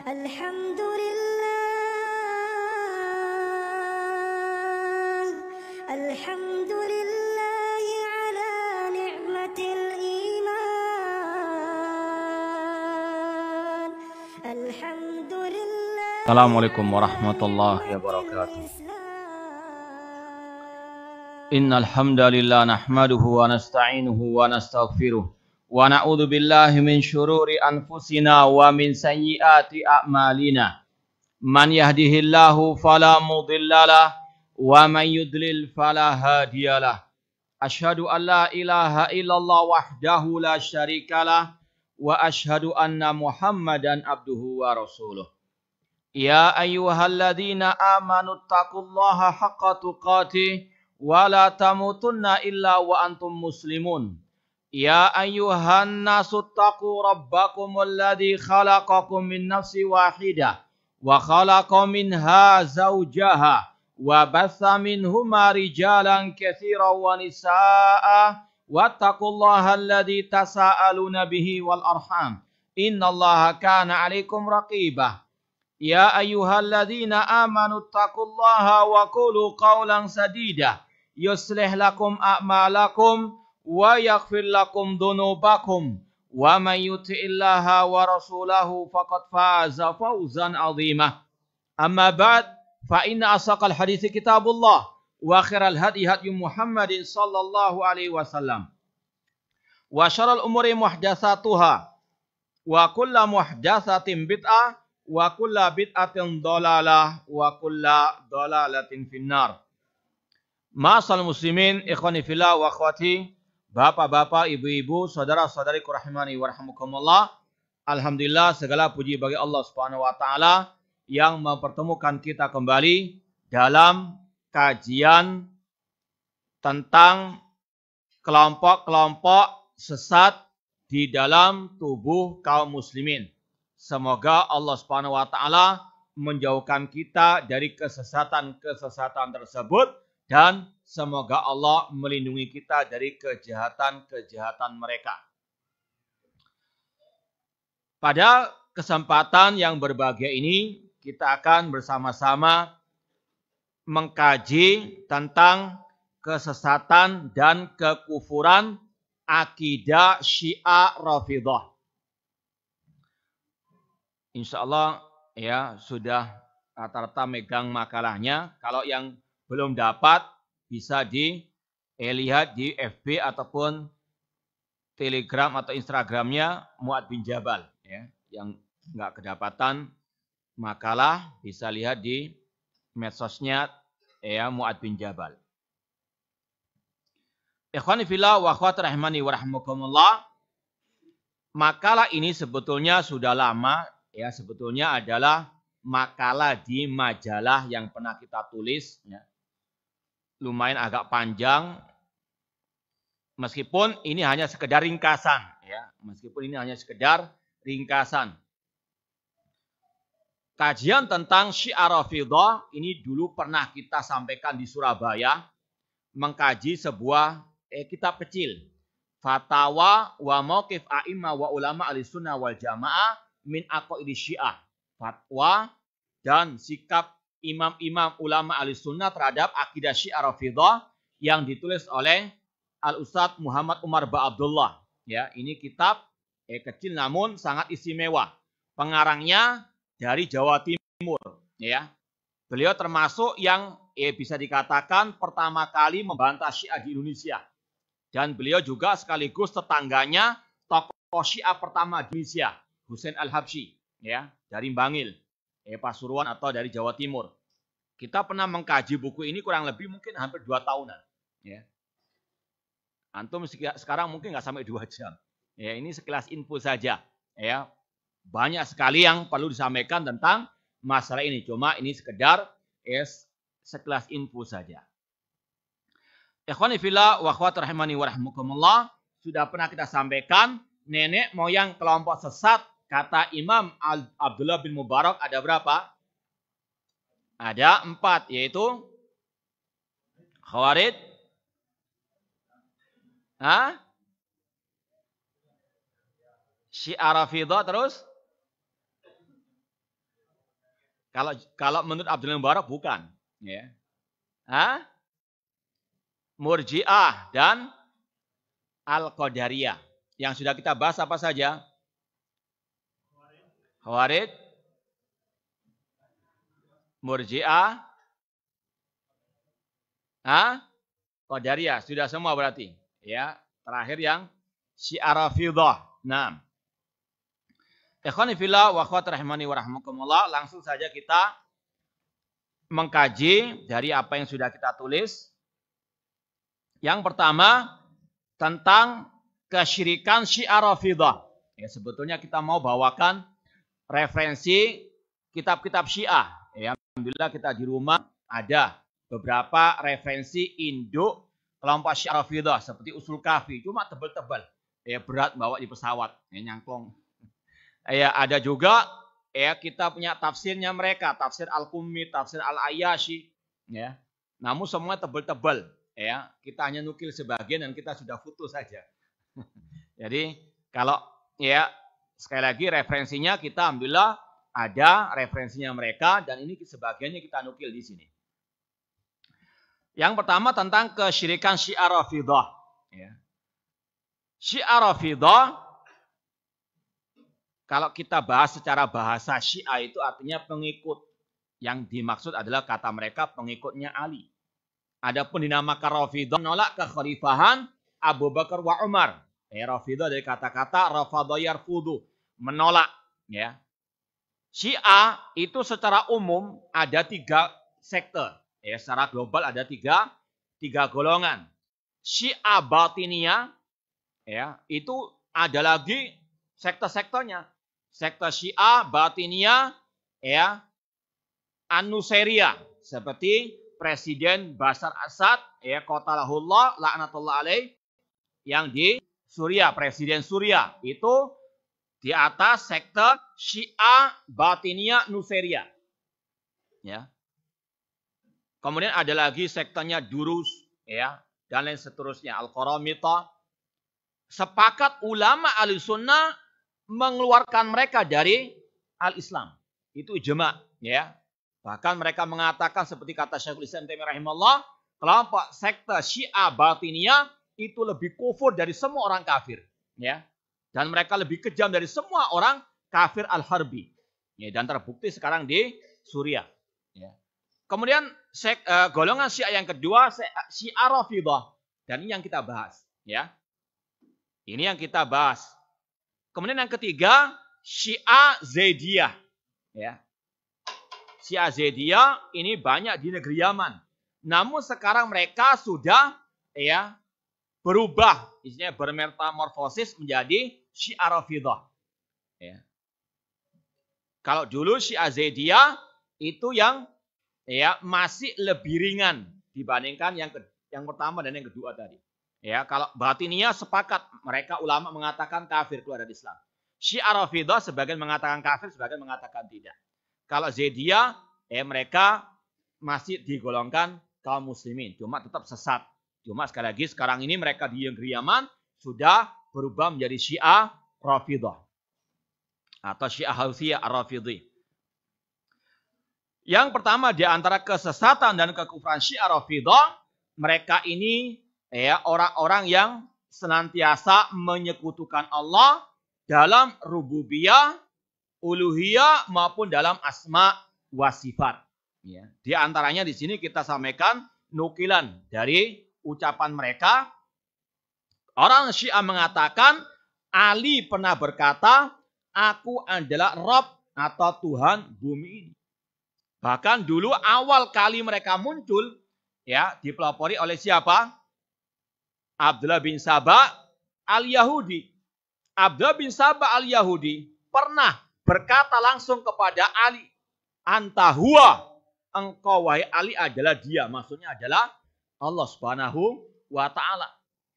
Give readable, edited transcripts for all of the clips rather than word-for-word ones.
Alhamdulillah, alhamdulillah ala ni'matil iman. Alhamdulillah. Assalamualaikum warahmatullahi wabarakatuh. Innal hamdalillah nahmaduhu wa nasta'inuhu wa nastaghfiruh wa na'udzu billahi min syururi anfusina wa min sayyiati a'malina. Man yahdihillahu fala mudhillalah wa man yudlil fala hadiyalah. Asyhadu an la ilaha illallah wahdahu la syarikalah wa asyhadu anna Muhammadan abduhu wa rasuluh. Ya ayyuhalladzina amanu taqullaha haqqa tuqatih wa la tamutunna illa wa antum muslimun. Ya ayyuhan nasu taqu rabbakumul ladzi khalaqakum min nafsin wahidah wa khalaqa minha zawjaha wa batha minhuma rijalan katsiran wa nisaa'a wattaqullaha alladzi tasaaluna bihi wal arham innallaha kana 'alaikum raqibah. Ya ayyuhalladzina amanu taqullaha wa qulu qawlan sadida yuslih lakum a'malakum wa yaghfir lakum dhunubakum wa may yuti'illaha wa rasulahu faqad faza fawzan 'azima. Amma ba'd, fa inna asaqal hadithi kitabullah wa khairal hadi hadi Muhammadin sallallahu alaihi wasallam wa syarrul umuri muhdatsatuha wa kullu muhdatsatin bid'ah wa kullu bid'atin dhalalah wa kullu dhalalatin finnar. Ma'asal muslimin, ikhwani fillah wa akhwati, bapak-bapak, ibu-ibu, saudara-saudariku rahimani wa rahimakumullah. Alhamdulillah, segala puji bagi Allah Subhanahu wa taala yang mempertemukan kita kembali dalam kajian tentang kelompok-kelompok sesat di dalam tubuh kaum muslimin. Semoga Allah Subhanahu wa taala menjauhkan kita dari kesesatan-kesesatan tersebut dan semoga Allah melindungi kita dari kejahatan-kejahatan mereka. Pada kesempatan yang berbahagia ini kita akan bersama-sama mengkaji tentang kesesatan dan kekufuran akidah Syiah Rafidhah. Insya Allah ya sudah rata-rata megang makalahnya. Kalau yang belum dapat bisa dilihat di FB ataupun Telegram atau Instagramnya Muad bin Jabal. Ya. Yang nggak kedapatan makalah bisa lihat di medsosnya ya Muad bin Jabal. Ikhwani fillah wa akhwati rahimani wa rahimakumullah. Makalah ini sebetulnya sudah lama. Ya, sebetulnya adalah makalah di majalah yang pernah kita tulis. Ya. Lumayan agak panjang. Meskipun ini hanya sekedar ringkasan. Ya. Meskipun ini hanya sekedar ringkasan. Kajian tentang Syiah Rafidhah ini dulu pernah kita sampaikan di Surabaya. Mengkaji sebuah kitab kecil. Fatawa wa mauqif a'imah wa ulama ahlussunnah wal jamaah min aqaidi Syiah. Fatwa dan sikap imam-imam ulama ahlussunnah terhadap akidah Syiah Rafidhah yang ditulis oleh Al-Ustadz Muhammad Umar Ba'abdullah. Ya, ini kitab kecil namun sangat istimewa. Pengarangnya dari Jawa Timur. Ya. Beliau termasuk yang bisa dikatakan pertama kali membantah Syiah di Indonesia. Dan beliau juga sekaligus tetangganya tokoh Syiah pertama di Indonesia. Husain Al-Habsyi, ya, dari Bangil, Pasuruan atau dari Jawa Timur. Kita pernah mengkaji buku ini kurang lebih mungkin hampir 2 tahunan. Ya. Antum sekarang mungkin nggak sampai 2 jam. Ya, ini sekilas info saja. Ya. Banyak sekali yang perlu disampaikan tentang masalah ini. Cuma ini sekedar sekilas info saja. Ikhwani fillah wa akhwati rahimani wa rahimakumullah, sudah pernah kita sampaikan nenek moyang kelompok sesat kata Imam Abdullah bin Mubarak ada berapa? Ada 4, yaitu Khawarij, Syiah Rafidhah, terus Kalau menurut Abdullah Mubarak bukan, ya. Murji'ah dan Al-Qadariyah. Yang sudah kita bahas apa saja? Khawarij, Murji'ah, Qadariyah. Sudah semua berarti. Ya, terakhir yang Syiah Rafidhah. Nah, ikhwani fillah wa akhwat rahimani wa rahmakumullah, langsung saja kita mengkaji dari apa yang sudah kita tulis. Yang pertama tentang kesyirikan Syiah Rafidhah. Ya, sebetulnya kita mau bawakan referensi kitab-kitab Syiah. Ya, alhamdulillah kita di rumah ada beberapa referensi induk kelompok Syiah Rafidhah seperti Usul Kafi, cuma tebal-tebal. Ya, berat bawa di pesawat, ya, nyangklong. Ya, ada juga ya kita punya tafsirnya mereka, tafsir Al-Qummi, tafsir Al-Ayyashi, ya. Namun semua tebal-tebal, ya. Kita hanya nukil sebagian dan kita sudah foto saja. Jadi, kalau ya sekali lagi referensinya kita alhamdulillah ada referensinya mereka dan ini sebagiannya kita nukil di sini. Yang pertama tentang kesyirikan Syiah Rafidhah, ya. Syiah Rafidhah, kalau kita bahas secara bahasa Syiah itu artinya pengikut. Yang dimaksud adalah kata mereka pengikutnya Ali. Adapun dinamakan Rafidhah menolak kekhalifahan Abu Bakar wa Umar. Rafidhah dari kata-kata rafadha yarfudu, menolak, ya. Syiah itu secara umum ada 3 sekte. Ya, secara global ada tiga golongan. Syiah Batiniyah, ya, itu ada lagi sekte-sektenya. Sekte Syiah Batiniyah, ya, An-Nusairiyah, seperti Presiden Bashar Assad, ya, qatalahullah laknatullah alaih, yang di Suriah, Presiden Suriah, itu di atas sekte Syiah Batiniyah Nusairiyah. Ya. Kemudian ada lagi sektenya Durus, ya, dan lain seterusnya, Al-Qaramita. Sepakat ulama Ahlussunnah mengeluarkan mereka dari al-Islam. Itu ijma', ya. Bahkan mereka mengatakan seperti kata Syekhul Islam Taimiyah rahimahullah, kelompok sekte Syiah Batiniyah itu lebih kufur dari semua orang kafir, ya. Dan mereka lebih kejam dari semua orang kafir al-harbi. Ya, dan terbukti sekarang di Suriah, ya. Kemudian golongan Syiah yang kedua, Syiah Rafidhah. Dan ini yang kita bahas, ya. Ini yang kita bahas. Kemudian yang ketiga, Syiah Zaidiyah, ya. Syiah Zaidiyah ini banyak di negeri Yaman. Namun sekarang mereka sudah, ya, berubah, isinya bermetamorfosis menjadi Syiah Rafidhah. Ya. Kalau dulu Syiah Zaidiyah itu yang, ya, masih lebih ringan dibandingkan yang pertama dan yang kedua tadi. Ya, kalau Batiniyah sepakat, mereka ulama mengatakan kafir keluar dari Islam. Syiah Rafidhah sebagian mengatakan kafir, sebagian mengatakan tidak. Kalau Zaidiyah, mereka masih digolongkan kaum muslimin, cuma tetap sesat. Cuma sekali lagi sekarang ini mereka di negeri Yaman sudah berubah menjadi Syiah Rafidhah atau Syiah Houthiyah Ar-Rafidhi. Yang pertama di antara kesesatan dan kekufuran Syiah Rafidhah, mereka ini, ya, orang-orang yang senantiasa menyekutukan Allah dalam rububiyah, uluhiyah maupun dalam asma wa sifat. Ya. Di antaranya di sini kita sampaikan nukilan dari ucapan mereka. Orang Syiah mengatakan Ali pernah berkata, aku adalah Rabb atau Tuhan bumi ini. Bahkan dulu awal kali mereka muncul, ya, dipelopori oleh siapa? Abdullah bin Sabah al-Yahudi. Abdullah bin Sabah al-Yahudi pernah berkata langsung kepada Ali, anta huwa, engkau wahai Ali adalah dia. Maksudnya adalah Allah Subhanahu wa ta'ala.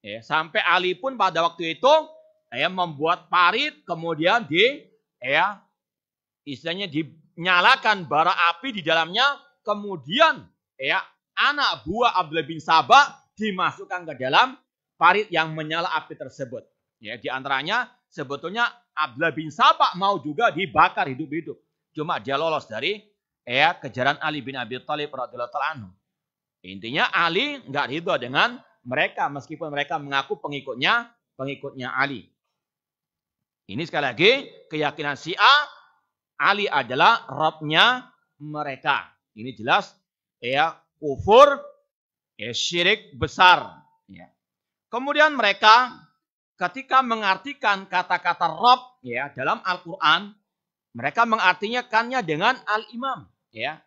Ya, sampai Ali pun pada waktu itu, ya, membuat parit, kemudian istilahnya dinyalakan bara api di dalamnya, kemudian, ya, anak buah Abdullah bin Sabah dimasukkan ke dalam parit yang menyala api tersebut. Ya, di antaranya sebetulnya Abdullah bin Sabah mau juga dibakar hidup-hidup. Cuma dia lolos dari kejaran Ali bin Abi Thalib radhiyallahu ta'ala anhu. Intinya Ali nggak ridho dengan mereka meskipun mereka mengaku pengikutnya Ali. Ini sekali lagi keyakinan Syiah, Ali adalah Rabbnya mereka. Ini jelas kufur, syirik besar. Ya. Kemudian mereka ketika mengartikan kata-kata Rabb dalam Al-Quran, mereka mengartikannya dengan Al-Imam. Ya.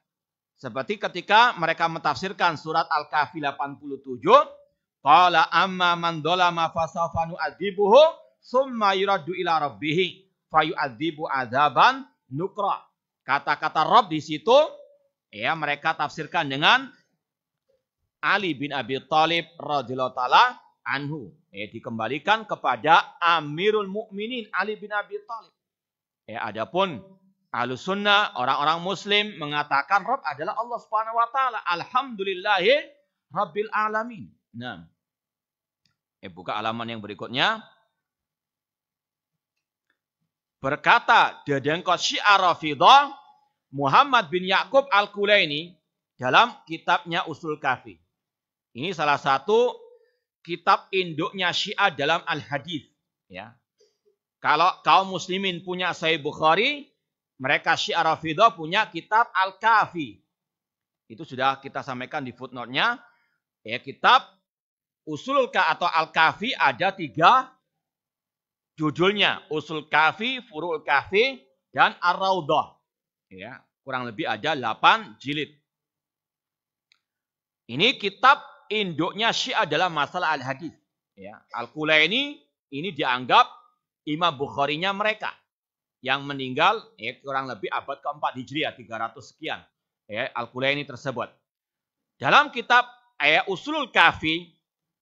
Seperti ketika mereka mentafsirkan surat Al-Kahfi 87, qala amma man dzalama fasawfa nu'adzibuhu summa yuraddu ila rabbih fayu'adzibu adzaban nukra. Kata-kata Rabb di situ mereka tafsirkan dengan Ali bin Abi Thalib radhiyallahu taala anhu. Dikembalikan kepada Amirul Mukminin Ali bin Abi Thalib. Adapun Ahlus Sunnah, orang-orang Muslim mengatakan Rabb adalah Allah Subhanahu wa taala. Alhamdulillahi Rabbil alamin. Nah. Buka halaman yang berikutnya. Berkata dedengkot Syiah Rafidhah Muhammad bin Ya'qub Al-Kulaini dalam kitabnya Ushul Kafi. Ini salah satu kitab induknya Syiah dalam Al-Hadis. Ya. Kalau kaum muslimin punya Sahih Bukhari, mereka Syiah Rafidhah punya kitab Al-Kafi. Itu sudah kita sampaikan di footnote-nya. Kitab Ushul Kafi atau Al-Kafi ada 3 judulnya. Ushul Kafi, Furu'ul Kafi, dan Ar-Raudhah. Kurang lebih ada 8 jilid. Ini kitab induknya Syiah dalam masalah Al-Hadis. Al-Kulaini ini dianggap Imam Bukharinya mereka. Yang meninggal kurang lebih abad ke-4 Hijriah, 300 sekian. Al-Kulaini tersebut. Dalam kitab Ushul Kafi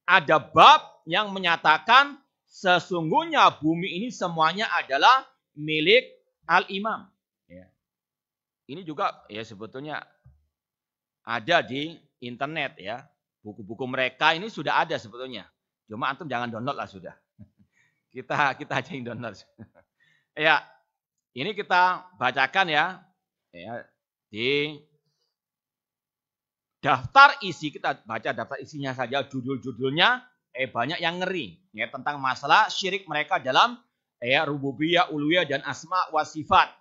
ada bab yang menyatakan sesungguhnya bumi ini semuanya adalah milik Al-Imam. Ini juga sebetulnya ada di internet Buku-buku mereka ini sudah ada sebetulnya. Cuma antum jangan download lah sudah. Kita aja yang download. Ini kita bacakan di daftar isi, kita baca daftar isinya saja, judul-judulnya banyak yang ngeri tentang masalah syirik mereka dalam rububiyah, uluhiyah, dan asma wa sifat.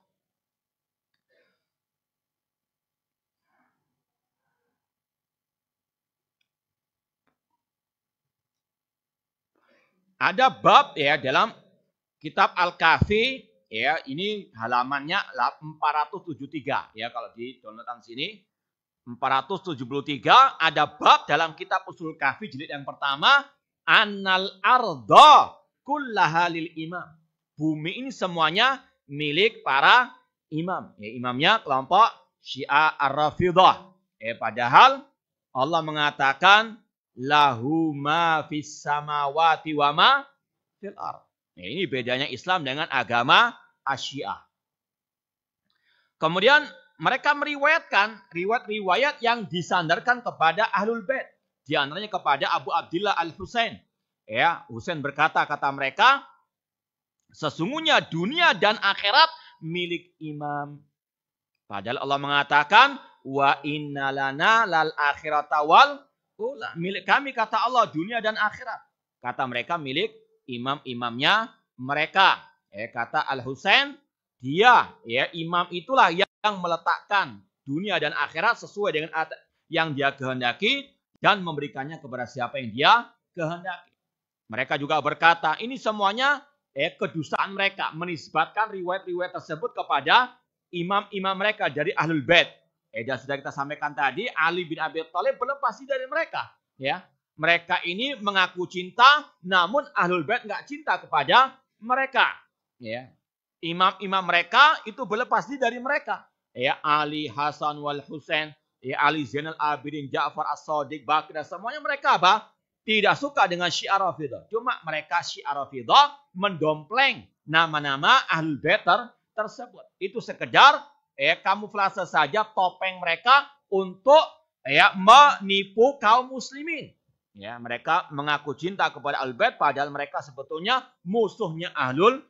Ada bab dalam kitab Al-Kafi, ini halamannya 473 kalau di downloadan sini 473 ada bab dalam kitab Ushul Kafi jilid yang pertama, annal arda kullaha lil imam. Bumi ini semuanya milik para imam. Imamnya kelompok Syiah Ar-Rafidhah. Padahal Allah mengatakan lahu ma fis samawati wa ma fil ardh. Ini bedanya Islam dengan agama Asyiah. Kemudian mereka meriwayatkan riwayat-riwayat yang disandarkan kepada Ahlul Bait. Di antaranya kepada Abu Abdillah Al-Husain. Husain berkata, kata mereka, sesungguhnya dunia dan akhirat milik imam. Padahal Allah mengatakan, wa inna lana lal akhirata wal ula. Milik kami, kata Allah, dunia dan akhirat. Kata mereka milik imam-imamnya mereka. Kata Al-Husain, dia imam itulah yang meletakkan dunia dan akhirat sesuai dengan yang dia kehendaki dan memberikannya kepada siapa yang dia kehendaki. Mereka juga berkata, ini semuanya kedustaan mereka, menisbatkan riwayat-riwayat tersebut kepada imam-imam mereka dari Ahlul Bait. Dan sudah kita sampaikan tadi, Ali bin Abi Thalib berlepas diri dari mereka. Mereka ini mengaku cinta, namun Ahlul Bait nggak cinta kepada mereka. Imam-imam mereka itu berlepas diri dari mereka. Ali, Hasan, wal Husain, Ali Zainal Abidin, Ja'far As-Shadiq, Bakir, semuanya mereka apa? Tidak suka dengan Syiah Rafidhah. Cuma mereka Syiah Rafidhah mendompleng nama-nama Ahlul Bait tersebut. Itu sekedar kamuflase saja, topeng mereka untuk menipu kaum muslimin. Mereka mengaku cinta kepada Ahlul Bait padahal mereka sebetulnya musuhnya Ahlul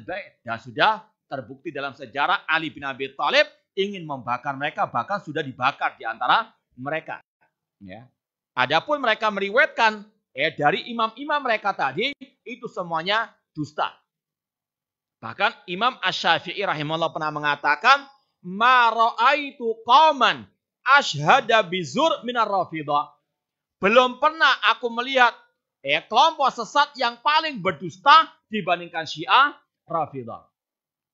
Bait. Dan sudah terbukti dalam sejarah Ali bin Abi Thalib ingin membakar mereka, bahkan sudah dibakar di antara mereka. Ya. Adapun mereka meriwayatkan dari imam-imam mereka tadi, itu semuanya dusta. Bahkan Imam Asy-Syafi'i rahimahullah pernah mengatakan, ma ra'aitu qauman asyhada bizur minar Rafidah. Belum pernah aku melihat kelompok sesat yang paling berdusta dibandingkan Syiah Rafidah.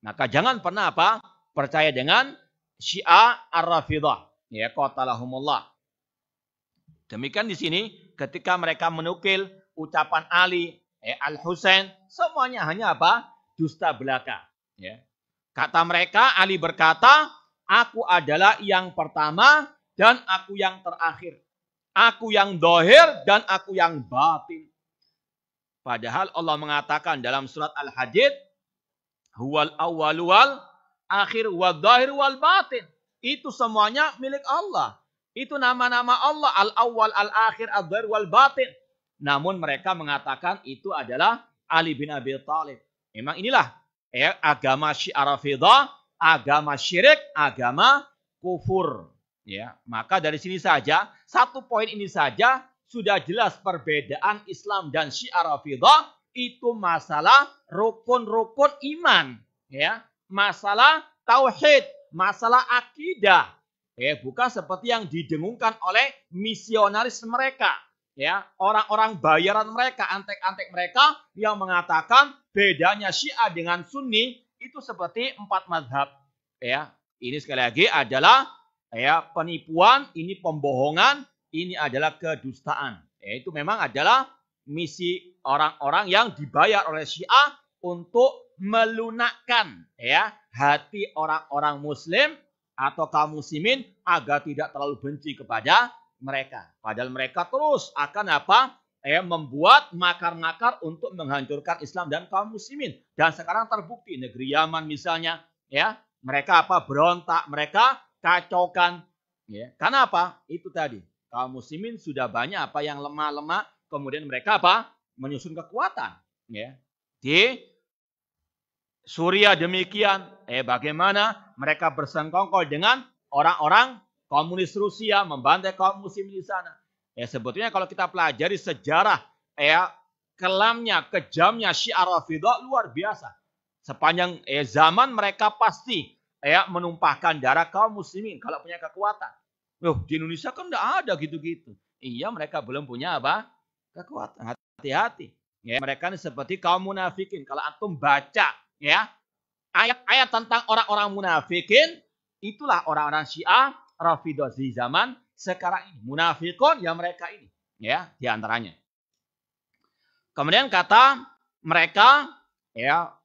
Maka jangan pernah percaya dengan Syiah Ar-Rafidah. Ya, qatalahumullah. Demikian di sini ketika mereka menukil ucapan Ali, Al-Husain, semuanya hanya dusta belaka. Ya. Kata mereka, Ali berkata, aku adalah yang pertama dan aku yang terakhir. Aku yang dohir dan aku yang batin. Padahal Allah mengatakan dalam surat Al-Hadid, huwal awwal wal akhir wal dohir wal batin. Itu semuanya milik Allah. Itu nama-nama Allah, al-awwal, al-akhir, al-dohir wal batin. Namun mereka mengatakan itu adalah Ali bin Abi Thalib. Memang inilah agama Syiah Rafidah, agama syirik, agama kufur. Ya, maka dari sini saja, satu poin ini saja sudah jelas perbedaan Islam dan Syiah Rafidah itu masalah rukun-rukun iman, ya, masalah tauhid, masalah akidah. Bukan seperti yang didengungkan oleh misionaris mereka. Ya, orang-orang bayaran mereka, antek-antek mereka yang mengatakan bedanya Syiah dengan Sunni itu seperti 4 mazhab. Ya, ini sekali lagi adalah penipuan, ini pembohongan, ini adalah kedustaan. Itu memang adalah misi orang-orang yang dibayar oleh Syiah untuk melunakkan hati orang-orang Muslim atau kaum muslimin agar tidak terlalu benci kepada mereka. Padahal mereka terus akan membuat makar-makar untuk menghancurkan Islam dan kaum muslimin. Dan sekarang terbukti negeri Yaman misalnya, mereka berontak, mereka kacaukan. Karena itu tadi kaum muslimin sudah banyak yang lemah-lemah, kemudian mereka menyusun kekuatan. Di Suriah demikian, bagaimana mereka bersengkongkol dengan orang-orang komunis Rusia membantai kaum muslim di sana. Sebetulnya kalau kita pelajari sejarah kelamnya, kejamnya Syiah Rafidah luar biasa. Sepanjang zaman mereka pasti menumpahkan darah kaum muslimin kalau punya kekuatan. Loh, di Indonesia kan enggak ada gitu-gitu. Iya, mereka belum punya kekuatan. Hati-hati. Mereka ini seperti kaum munafikin. Kalau antum baca ayat-ayat tentang orang-orang munafikin, itulah orang-orang Syiah Rafidah di zaman sekarang ini. Munafikun ya mereka ini. Di antaranya. Kemudian kata mereka,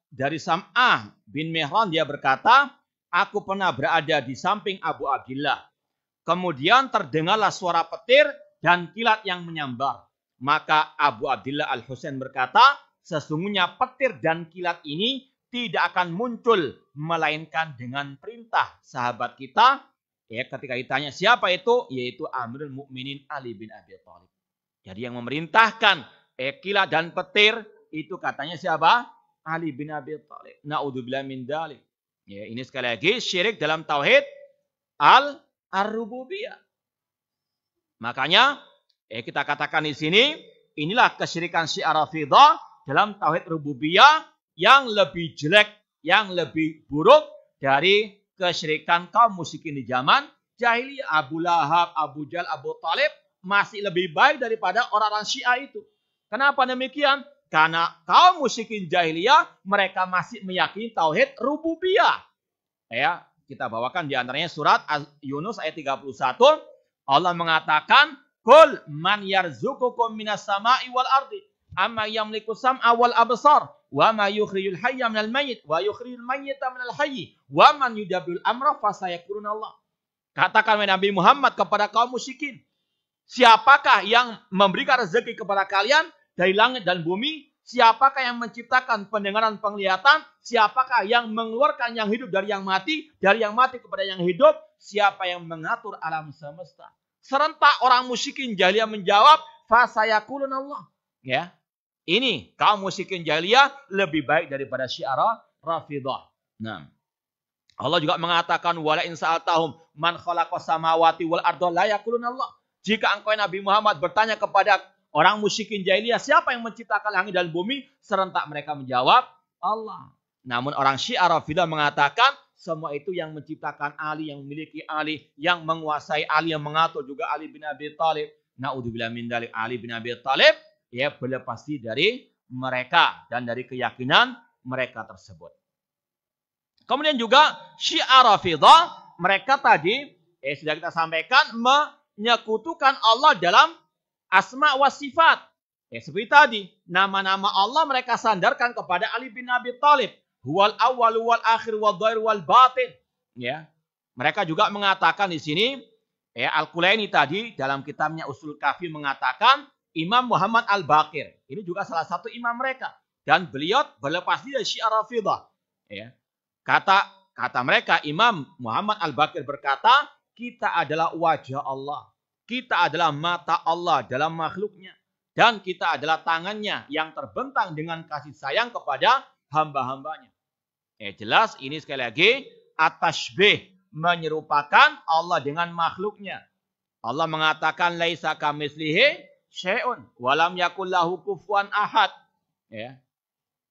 dari Sam'ah bin Mihran dia berkata, aku pernah berada di samping Abu Abdillah. Kemudian terdengarlah suara petir dan kilat yang menyambar. Maka Abu Abdillah Al-Husain berkata, sesungguhnya petir dan kilat ini tidak akan muncul melainkan dengan perintah sahabat kita. Ketika ditanya siapa itu, yaitu Amirul Mukminin Ali bin Abi Thalib. Jadi yang memerintahkan kilat dan petir itu katanya siapa? Ali bin Abi Thalib. Na'udzubillah min dzalik. Ini sekali lagi syirik dalam tauhid ar-rububiyah. Makanya kita katakan di sini inilah kesyirikan Syiah Rafidah dalam tauhid rububiyah yang lebih jelek, yang lebih buruk dari kesyirikan kaum musyrikin di zaman jahiliyah. Abu Lahab, Abu Jahal, Abu Talib masih lebih baik daripada orang-orang Syiah itu. Kenapa demikian? Karena kaum musyrikin jahiliyah mereka masih meyakini tauhid rububiyah. Kita bawakan di antaranya surat Yunus ayat 31. Allah mengatakan, "Qul man yarzuqukum minas sama'i wal ardi, amma yamliku sam'a wal absar, wa ma yukhrijul hayya minal mayyit wa yukhrijul mayyita minal hayy, wa man yudabbirul amra fasayaquluna Allah." Katakan Nabi Muhammad kepada kaum musyrikin, siapakah yang memberikan rezeki kepada kalian dari langit dan bumi? Siapakah yang menciptakan pendengaran, penglihatan? Siapakah yang mengeluarkan yang hidup dari yang mati, dari yang mati kepada yang hidup? Siapa yang mengatur alam semesta? Serentak orang musyrikin jahiliyah menjawab, fasayaquluna Allah. Ini kaum musyrikin jahiliyah lebih baik daripada Syiah Rafidah. Nah, Allah juga mengatakan wala in sa'altahum man khalaqas samawati wal arda la yaquluna Allah. Jika engkau Nabi Muhammad bertanya kepada orang musyrikin jahiliyah, siapa yang menciptakan langit dan bumi? Serentak mereka menjawab, Allah. Namun orang Syiah Rafidah mengatakan semua itu yang menciptakan Ali, yang memiliki Ali, yang menguasai Ali, yang mengatur juga Ali bin Abi Thalib. Na'udzubillah min dzalik. Ali bin Abi Thalib ya berlepas diri dari mereka dan dari keyakinan mereka tersebut. Kemudian juga Syiah Rafidah, mereka tadi sudah kita sampaikan menyekutukan Allah dalam asma wa sifat. Seperti tadi, nama-nama Allah mereka sandarkan kepada Ali bin Abi Thalib. Huwal awwal wal akhir wal dhahir wal batin. Ya. Mereka juga mengatakan di sini, Al-Kulaini tadi dalam kitabnya Usul Kafi mengatakan Imam Muhammad Al-Baqir. Ini juga salah satu imam mereka. Dan beliau berlepas diri dari Syiah Rafidah. Ya. Kata mereka, Imam Muhammad Al-Baqir berkata, kita adalah wajah Allah. Kita adalah mata Allah dalam makhluknya. Dan kita adalah tangannya yang terbentang dengan kasih sayang kepada hamba-hambanya. Jelas ini sekali lagi at-tashbih, menyerupakan Allah dengan makhluknya. Allah mengatakan laisa kamitslihi syai'un wa lam yakul lahu kufuwan ahad. Ya.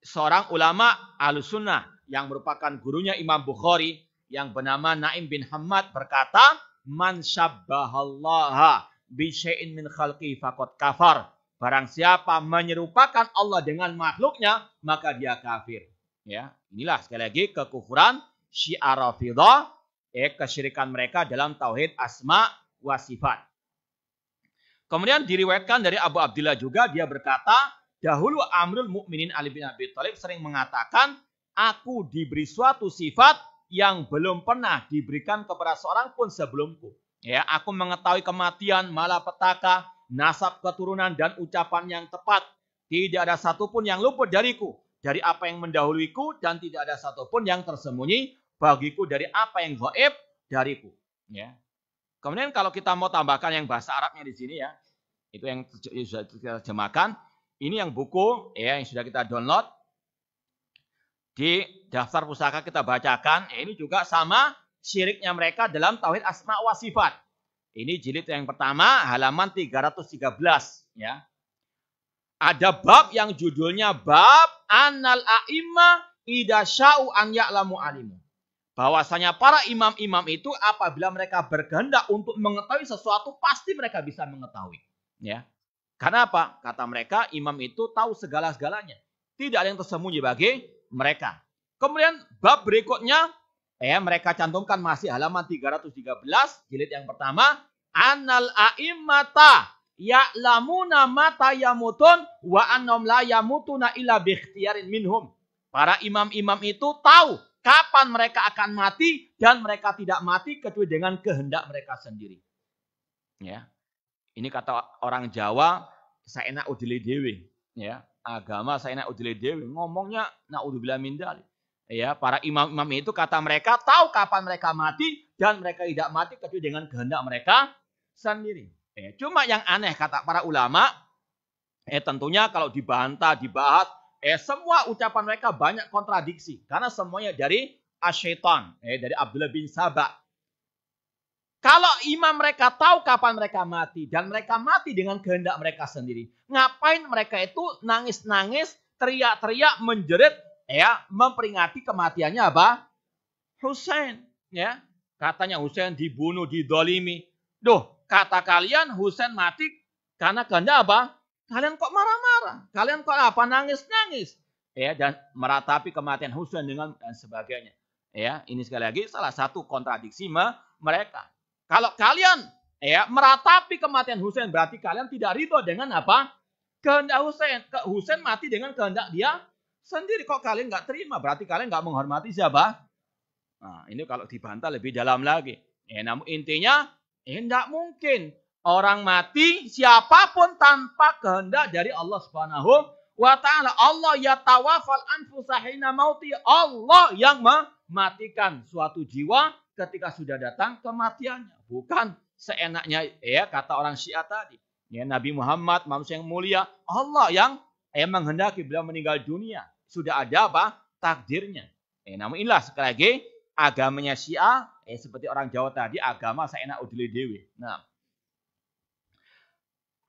Seorang ulama Ahlussunnah yang merupakan gurunya Imam Bukhari yang bernama Naim bin Hammad berkata, man syabbahallaha bi syai'in min khalqi faqad kafar. Barang siapa menyerupakan Allah dengan makhluknya, maka dia kafir. Ya, inilah sekali lagi kekufuran Syiah Rafidah, kesyirikan mereka dalam tauhid asma wa sifat. Kemudian diriwayatkan dari Abu Abdillah juga, dia berkata, dahulu Amrul Mukminin Ali bin Abi Thalib sering mengatakan, aku diberi suatu sifat yang belum pernah diberikan kepada seorang pun sebelumku. Ya, aku mengetahui kematian, malapetaka, nasab keturunan dan ucapan yang tepat. Tidak ada satupun yang luput dariku dari apa yang mendahuluiku, dan tidak ada satupun yang tersembunyi bagiku dari apa yang gaib dariku. Ya. Kemudian kalau kita mau tambahkan yang bahasa Arabnya di sini ya, itu yang sudah kita terjemahkan. Ini yang buku yang sudah kita download di daftar pusaka kita bacakan. Ini juga sama syiriknya mereka dalam tauhid asma wa sifat. Ini jilid yang pertama, halaman 313. Ya. Ada bab yang judulnya bab Anal A'imma idza sya'u an ya'lamu alimu. Bahwasanya para imam-imam itu apabila mereka berkehendak untuk mengetahui sesuatu, pasti mereka bisa mengetahui. Ya. Karena apa? Kata mereka, imam itu tahu segala-segalanya. Tidak ada yang tersembunyi bagi mereka. Kemudian bab berikutnya, mereka cantumkan masih halaman 313, jilid yang pertama, Anal A'immata ya'lamuna mata yamutun wa annahum la yamutuna illa bi ikhtiyarin minhum. Para imam-imam itu tahu kapan mereka akan mati dan mereka tidak mati kecuali dengan kehendak mereka sendiri. Ya. Ini kata orang Jawa, saya enak udile dewe. Ya, agama saya enak udile dewe. Ngomongnya naudzubillah min dzalik. Ya, para imam-imam itu kata mereka tahu kapan mereka mati dan mereka tidak mati kecuali dengan kehendak mereka sendiri. Cuma yang aneh kata para ulama, tentunya kalau dibantah, dibahas, semua ucapan mereka banyak kontradiksi. Karena semuanya dari asyaitan, dari Abdullah bin Sabah. Kalau imam mereka tahu kapan mereka mati, dan mereka mati dengan kehendak mereka sendiri, ngapain mereka itu nangis-nangis, teriak-teriak, menjerit, memperingati kematiannya apa? Husain. Ya. Katanya Husain dibunuh, didolimi. Duh, kata kalian Husain mati karena kehendak apa? Kalian kok marah-marah? Kalian kok apa? Nangis-nangis. Dan meratapi kematian Husain dengan dan sebagainya. Ini sekali lagi salah satu kontradiksi mereka. Kalau kalian meratapi kematian Husain, berarti kalian tidak ridho dengan apa? Kehendak Husain. Husain mati dengan kehendak dia sendiri. Kok kalian nggak terima? Berarti kalian nggak menghormati siapa? Nah, ini kalau dibantah lebih dalam lagi. Namun intinya, tidak mungkin orang mati siapapun tanpa kehendak dari Allah Subhanahu wa ta'ala. Allah yatawafal anfusa hina mauti. Allah yang mematikan suatu jiwa ketika sudah datang kematiannya. Bukan seenaknya kata orang Syiah tadi. Nabi Muhammad manusia yang mulia. Allah yang menghendaki beliau meninggal dunia. Sudah ada apa? Takdirnya. Namun inilah sekali lagi agamanya Syiah, seperti orang Jawa tadi, agama saenak udile dewe. Nah,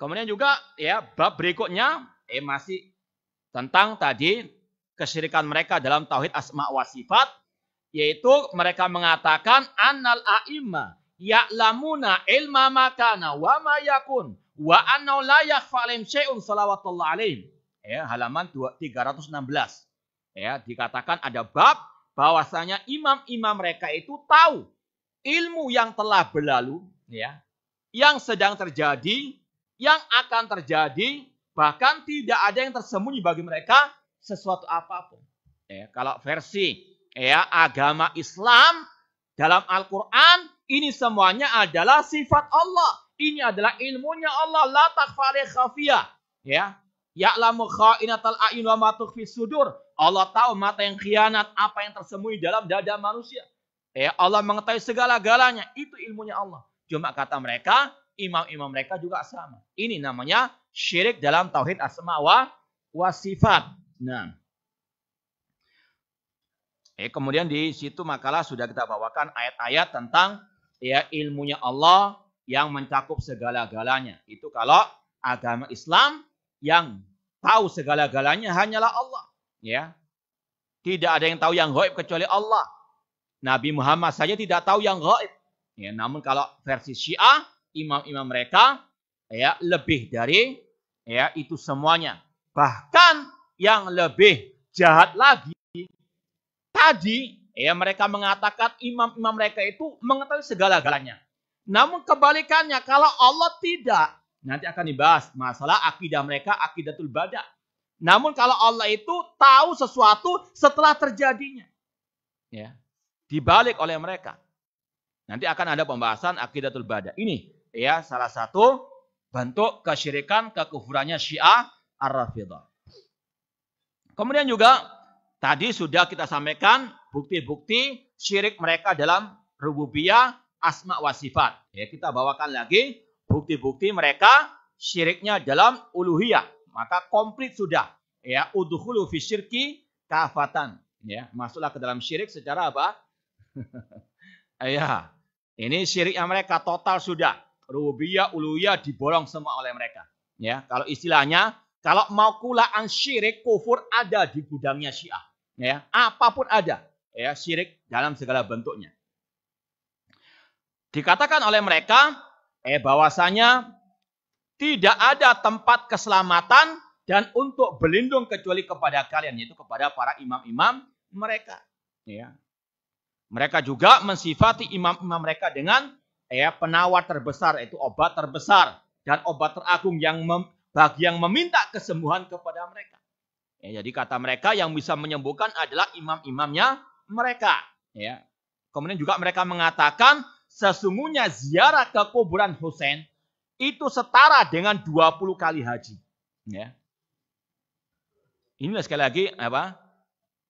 kemudian juga ya bab berikutnya masih tentang tadi kesyirikan mereka dalam tauhid asma wa sifat, yaitu mereka mengatakan annal a'imma ya'lamuna ilma makana wa ma yakun wa annahu la yakhfa alaihim syai'un salawatullah alaihim. Ya, halaman 316. Ya, dikatakan ada bab bahwasanya imam-imam mereka itu tahu ilmu yang telah berlalu, ya, yang sedang terjadi, yang akan terjadi, bahkan tidak ada yang tersembunyi bagi mereka sesuatu apapun. Ya, kalau versi ya agama Islam dalam Al-Quran, ini semuanya adalah sifat Allah. Ini adalah ilmunya Allah. La takhfa alaihi khafiyah. Ya, ya'lamu kha'inatal a'yun wa ma tukhfi sudur. Allah tahu mata yang khianat, apa yang tersembunyi dalam dada manusia. Ya, Allah mengetahui segala-galanya. Itu ilmunya Allah. Cuma kata mereka, imam-imam mereka juga sama. Ini namanya syirik dalam tauhid asma wa sifat. Nah, kemudian di situ makalah sudah kita bawakan ayat-ayat tentang ya ilmunya Allah yang mencakup segala-galanya. Itu kalau agama Islam yang tahu segala-galanya hanyalah Allah. Ya, tidak ada yang tahu yang gaib kecuali Allah. Nabi Muhammad saja tidak tahu yang gaib. Ya, namun kalau versi Syiah, imam-imam mereka ya lebih dari ya itu semuanya. Bahkan yang lebih jahat lagi, tadi ya mereka mengatakan imam-imam mereka itu mengetahui segala-galanya. Namun kebalikannya, kalau Allah tidak, nanti akan dibahas masalah akidah mereka, akidatul bada'. Namun kalau Allah itu tahu sesuatu setelah terjadinya. Ya, dibalik oleh mereka. Nanti akan ada pembahasan akidatul bada'. Ini ya salah satu bentuk kesyirikan, kekufurannya Syiah Ar-Rafidhah. Kemudian juga tadi sudah kita sampaikan bukti-bukti syirik mereka dalam rububiyah, asma wa sifat. Ya, kita bawakan lagi bukti-bukti mereka syiriknya dalam uluhiyah. Maka komplit sudah. Ya, udkhulu fi syirki kafatan. Ya, masuklah ke dalam syirik secara apa? Ya, ini syiriknya mereka total sudah. Rububiyah, uluhiyah diborong semua oleh mereka. Ya, kalau istilahnya, kalau mau kulaan syirik, kufur ada di gudangnya Syiah. Ya, apapun ada. Ya, syirik dalam segala bentuknya. Dikatakan oleh mereka, bahwasanya tidak ada tempat keselamatan dan untuk berlindung kecuali kepada kalian, yaitu kepada para imam-imam mereka. Ya. Mereka juga mensifati imam-imam mereka dengan penawar terbesar, yaitu obat terbesar dan obat teragung yang bagi yang meminta kesembuhan kepada mereka. Ya, jadi kata mereka yang bisa menyembuhkan adalah imam-imamnya mereka. Ya. Kemudian juga mereka mengatakan sesungguhnya ziarah ke kuburan Husain itu setara dengan 20 kali haji. Ya. Inilah sekali lagi apa?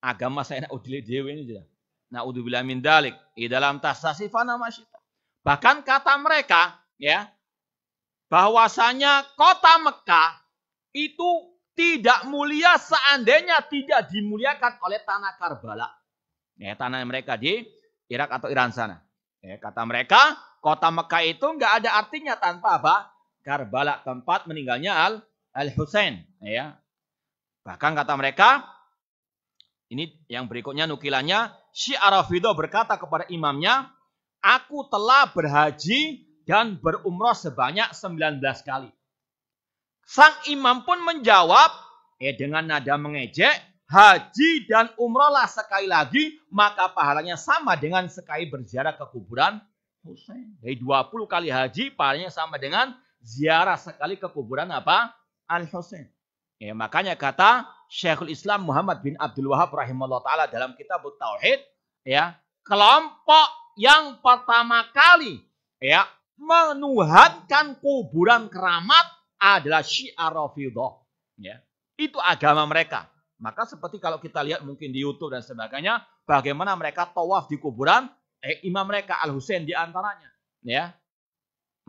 Agama saya udile dewe ini juga. Naudzubillah min dalik. Di dalam tasasifana masyita. Bahkan kata mereka, ya, bahwasanya kota Mekah itu tidak mulia seandainya tidak dimuliakan oleh tanah Karbala. Ya, tanah mereka di Irak atau Iran sana. Ya, kata mereka, kota Mekah itu nggak ada artinya tanpa apa? Karbala, tempat meninggalnya Al-Husain. Ya. Bahkan kata mereka, ini yang berikutnya nukilannya, Syiah Rafidhah berkata kepada imamnya, aku telah berhaji dan berumrah sebanyak 19 kali. Sang imam pun menjawab, dengan nada mengejek, haji dan umrahlah sekali lagi, maka pahalanya sama dengan sekali berziarah ke kuburan Husain. Dari 20 kali haji, pahalanya sama dengan ziarah sekali ke kuburan apa? Al-Husain. Ya, makanya kata Syekhul Islam Muhammad bin Abdul Wahab rahimahullah ta'ala dalam kitab Tauhid, ya, kelompok yang pertama kali ya menuhankan kuburan keramat adalah Syiah Rafidhah. Ya, itu agama mereka. Maka seperti kalau kita lihat mungkin di YouTube dan sebagainya, bagaimana mereka tawaf di kuburan imam mereka Al-Husain di antaranya. Ya,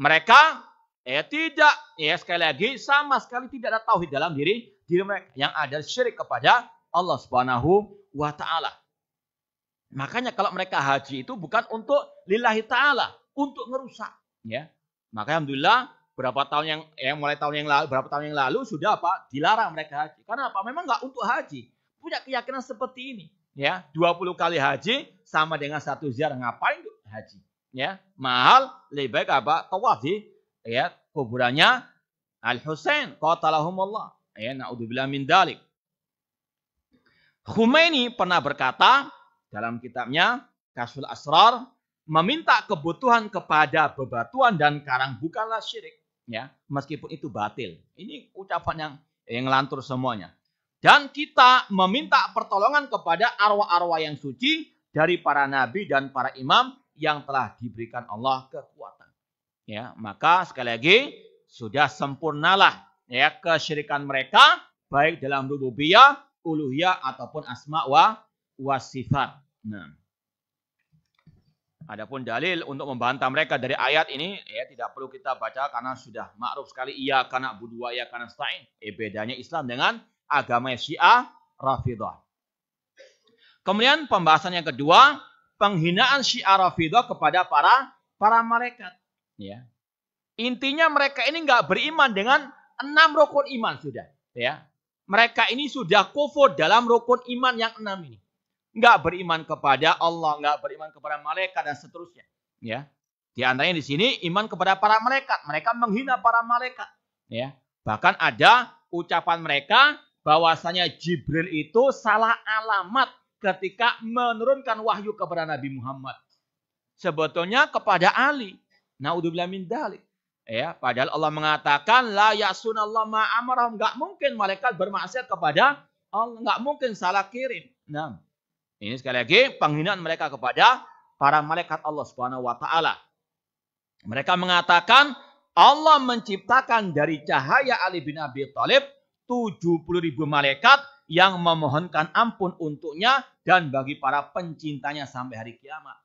mereka tidak, sekali lagi sama sekali tidak ada tauhid dalam diri mereka, yang ada syirik kepada Allah Subhanahu wa taala. Makanya kalau mereka haji itu bukan untuk lillahi ta'ala, untuk ngerusak. Ya. Maka alhamdulillah berapa tahun mulai berapa tahun yang lalu sudah apa? Dilarang mereka haji. Karena apa? Memang nggak untuk haji. Punya keyakinan seperti ini. Ya, 20 kali haji sama dengan 1 ziarah. Ngapain tuh haji? Ya, mahal, lebih baik apa? Tawaf di kuburannya Al-Husain qatalahumullah. Ya, naudzubillah min dzalik. Khomeini pernah berkata dalam kitabnya Kasyful Asrar, meminta kebutuhan kepada bebatuan dan karang bukanlah syirik, ya, meskipun itu batil. Ini ucapan yang ngelantur semuanya. Dan kita meminta pertolongan kepada arwah-arwah yang suci dari para nabi dan para imam yang telah diberikan Allah kekuatan. Ya, maka sekali lagi sudah sempurnalah ya kesyirikan mereka baik dalam rububiyah, uluhiyah ataupun asma wa sifat. Nah, adapun dalil untuk membantah mereka dari ayat ini ya tidak perlu kita baca karena sudah ma'ruf sekali iya kana budu wa iya kana stain. Bedanya Islam dengan agama Syiah Rafidhah. Kemudian pembahasan yang kedua, penghinaan Syiah Rafidhah kepada para malaikat. Ya. Intinya mereka ini nggak beriman dengan 6 rukun iman sudah. Ya. Mereka ini sudah kufur dalam rukun iman yang 6 ini. Nggak beriman kepada Allah, nggak beriman kepada malaikat dan seterusnya. Ya. Di antaranya di sini iman kepada para malaikat. Mereka menghina para malaikat. Ya. Bahkan ada ucapan mereka bahwasanya Jibril itu salah alamat ketika menurunkan wahyu kepada Nabi Muhammad. Sebetulnya kepada Ali. Naudzubillah min dzalik. Ya, padahal Allah mengatakan la ya'sunallahu ma amarahum, enggak mungkin malaikat bermaksiat kepada Allah, enggak mungkin salah kirim. Nah, ini sekali lagi penghinaan mereka kepada para malaikat Allah Subhanahu wa taala. Mereka mengatakan Allah menciptakan dari cahaya Ali bin Abi Thalib 70.000 malaikat yang memohonkan ampun untuknya dan bagi para pencintanya sampai hari kiamat.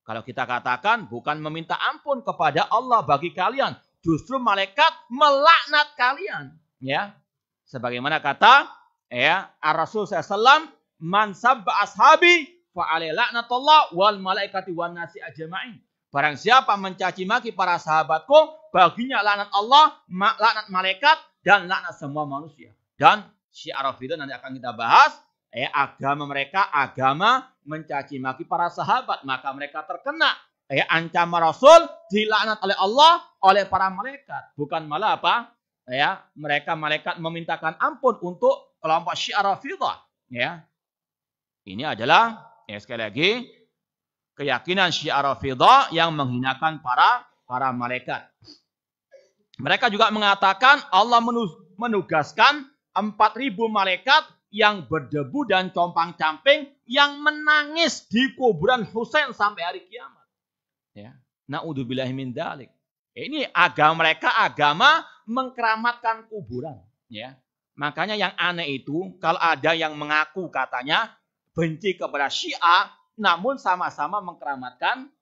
Kalau kita katakan bukan meminta ampun kepada Allah bagi kalian, justru malaikat melaknat kalian. Ya, sebagaimana kata Ar-Rasul SAW, man sabba ashabi fa alaihi laknatullah wal malaikati wan nasi ajma'in. Barang siapa mencaci maki para sahabatku, baginya laknat Allah, laknat malaikat dan laknat semua manusia. Dan Syiah Rafidhah nanti akan kita bahas, agama mereka agama mencaci maki para sahabat, maka mereka terkena ancaman Rasul, dilaknat oleh Allah, oleh para malaikat. Bukan malah apa? Mereka malaikat memintakan ampun untuk kelompok Syiah Rafidhah. Ya. Ini adalah sekali lagi keyakinan Syiah Rafidhah yang menghinakan para malaikat. Mereka juga mengatakan Allah menugaskan 4.000 malaikat yang berdebu dan compang-camping yang menangis di kuburan Husain sampai hari kiamat. Ya. Na'udzubillahi min dzalik. Ini agama mereka agama mengkeramatkan kuburan. Ya. Makanya yang aneh itu kalau ada yang mengaku katanya benci kepada Syiah namun sama-sama mengkeramatkan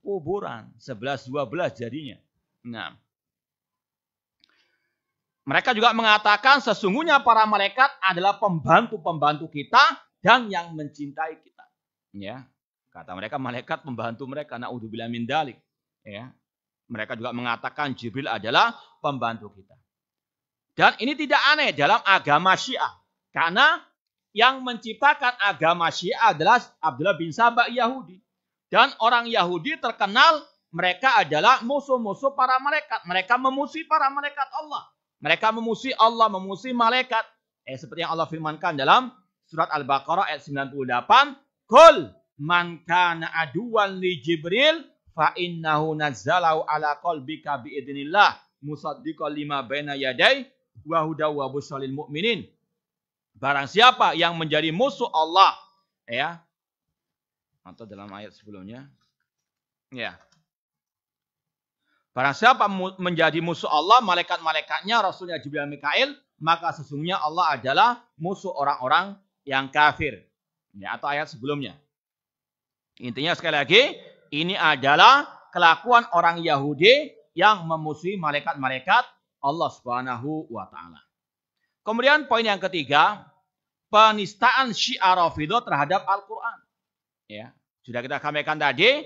kuburan. 11-12 jadinya. Nah. Mereka juga mengatakan sesungguhnya para malaikat adalah pembantu-pembantu kita dan yang mencintai kita. Ya. Kata mereka malaikat pembantu mereka. Na'udzubillah min dzalik. Ya. Mereka juga mengatakan Jibril adalah pembantu kita. Dan ini tidak aneh dalam agama Syiah. Karena yang menciptakan agama Syiah adalah Abdullah bin Sabah Yahudi. Dan orang Yahudi terkenal mereka adalah musuh-musuh para malaikat. Mereka memusuhi para malaikat Allah. Mereka memusuhi Allah, memusuhi malaikat. Seperti yang Allah firmankan dalam surat Al-Baqarah ayat 98. Qul man kana aduwan li Jibril fa innahu nazzalahu ala qalbika biidznillah musaddiqan lima baina yadayhi wa hudaw wa busyra lil mu'minin. Barang siapa yang menjadi musuh Allah, atau dalam ayat sebelumnya, barang siapa menjadi musuh Allah, malaikat-malaikatnya, Rasulnya Jibril Mikail, maka sesungguhnya Allah adalah musuh orang-orang yang kafir. Atau ayat sebelumnya. Intinya sekali lagi, ini adalah kelakuan orang Yahudi yang memusuhi malaikat-malaikat Allah Subhanahu wa taala. Kemudian poin yang ketiga, penistaan Syiah Rafidhah terhadap Al-Qur'an. Sudah kita sampaikan tadi,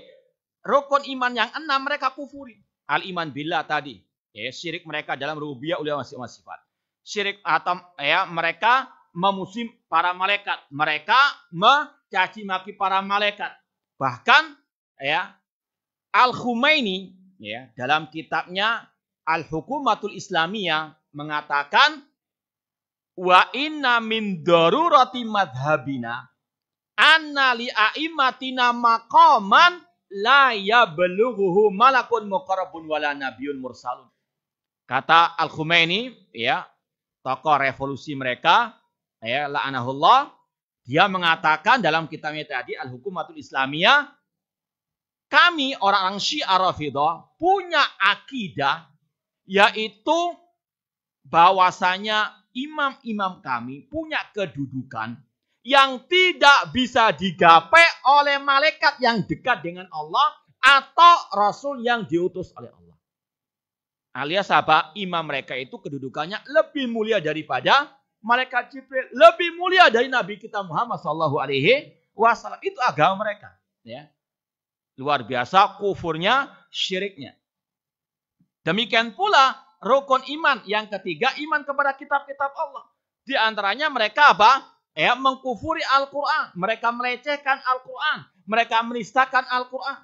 rukun iman yang 6 mereka kufuri. Al-iman billah tadi. Ya, syirik mereka dalam rububiyah uluhiyah wa sifat. Syirik atau ya mereka memusim para malaikat. Mereka mencaci maki para malaikat. Bahkan ya Al-Khumaini ya dalam kitabnya Al-Hukumatul Islamiyah mengatakan wa inna min darurati madhabina anna li a'immatina maqaman la yablughuhu malakun muqarrabun wala nabiyyun mursalun. Kata Al-Khumaini ya, tokoh revolusi mereka ya la'anahullah, dia mengatakan dalam kitabnya tadi Al-Hukumatul Islamiyah, kami orang-orang Syiah Rafidhah punya akidah yaitu bahwasanya imam-imam kami punya kedudukan yang tidak bisa digapai oleh malaikat yang dekat dengan Allah atau rasul yang diutus oleh Allah. Alias apa? Imam mereka itu kedudukannya lebih mulia daripada malaikat Jibril, lebih mulia dari Nabi kita Muhammad SAW. Itu agama mereka. Ya. Luar biasa kufurnya, syiriknya. Demikian pula rukun iman yang ketiga, iman kepada kitab-kitab Allah. Di antaranya mereka apa? Ya, mengkufuri Al-Quran. Mereka melecehkan Al-Quran. Mereka menistakan Al-Quran.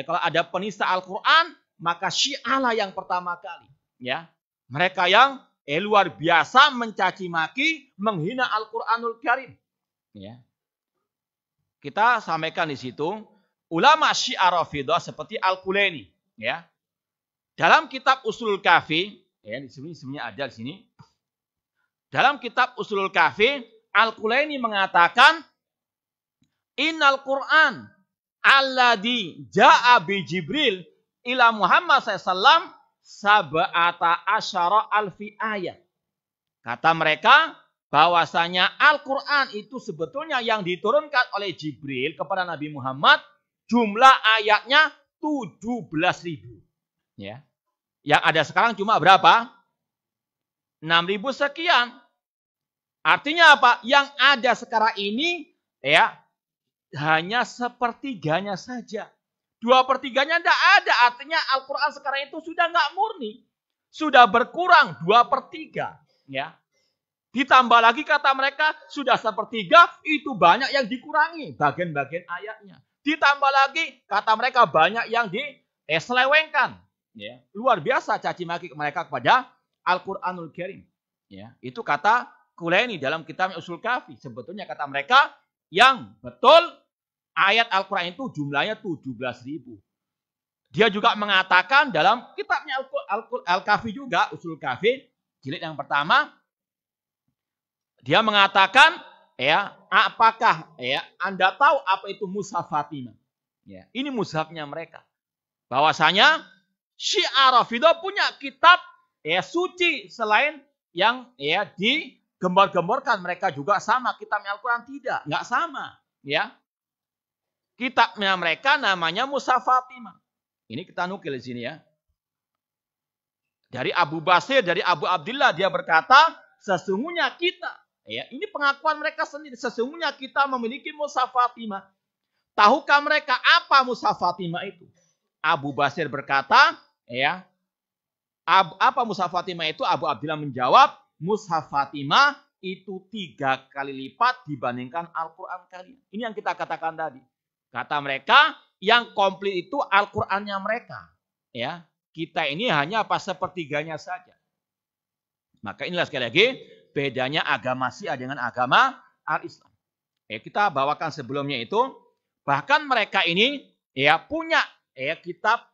Kalau ada penista Al-Quran, maka Syiah lah yang pertama kali. Ya, mereka yang luar biasa mencaci maki, menghina Al-Quranul Karim. Ya. Kita sampaikan di situ, ulama Syiah Rafidhah seperti Al-Kulaini. Ya. Dalam kitab Ushulul Kafi, ya, di sini sebenarnya ada di sini. Dalam kitab Ushulul Kafi, Al-Kulaini mengatakan, Innal Qur'an alladhi ja'a bi Jibril ila Muhammad SAW sab'ata asyara alfi ayat. Kata mereka bahwasanya Al-Quran itu sebetulnya yang diturunkan oleh Jibril kepada Nabi Muhammad jumlah ayatnya 17.000. Ya. Yang ada sekarang cuma berapa? 6.000 sekian. Artinya apa? Yang ada sekarang ini ya hanya sepertiganya saja. 2/3-nya tidak ada. Artinya Al-Quran sekarang itu sudah nggak murni. Sudah berkurang 2/3. Ya. Ditambah lagi kata mereka sudah 1/3 itu banyak yang dikurangi. Bagian-bagian ayatnya. Ditambah lagi kata mereka banyak yang diselewengkan. Ya. Luar biasa caci maki mereka kepada Al-Quranul Karim. Ya. Itu kata Kulaini dalam kitabnya Ushul Kafi. Sebetulnya kata mereka yang betul ayat Al-Quran itu jumlahnya 17.000. Dia juga mengatakan dalam kitabnya Al-Kafi juga, Ushul Kafi, jilid yang pertama, dia mengatakan, ya, apakah ya Anda tahu apa itu Mushaf Fatimah? Ya, ini mushafnya mereka. Bahwasanya Syiah Rafidhah punya kitab ya suci selain yang ya digembar-gemborkan. Mereka juga sama, kitabnya Al-Quran tidak, nggak sama, ya. Kitabnya mereka namanya Mushaf Fatimah. Ini kita nukil di sini ya. Dari Abu Basir, dari Abu Abdillah, dia berkata, sesungguhnya kita, ya ini pengakuan mereka sendiri, sesungguhnya kita memiliki Mushaf Fatimah. Tahukah mereka apa Mushaf Fatimah itu? Abu Basir berkata, ya, apa Mushaf Fatimah itu? Abu Abdillah menjawab, Mushaf Fatimah itu 3 kali lipat dibandingkan Al-Quran kalian. Ini yang kita katakan tadi. Kata mereka, yang komplit itu Al-Qur'annya mereka. Ya, kita ini hanya apa sepertiganya saja. Maka inilah sekali lagi bedanya agama Syiah dengan agama Al-Islam. Kita bawakan sebelumnya itu, bahkan mereka ini ya punya kitab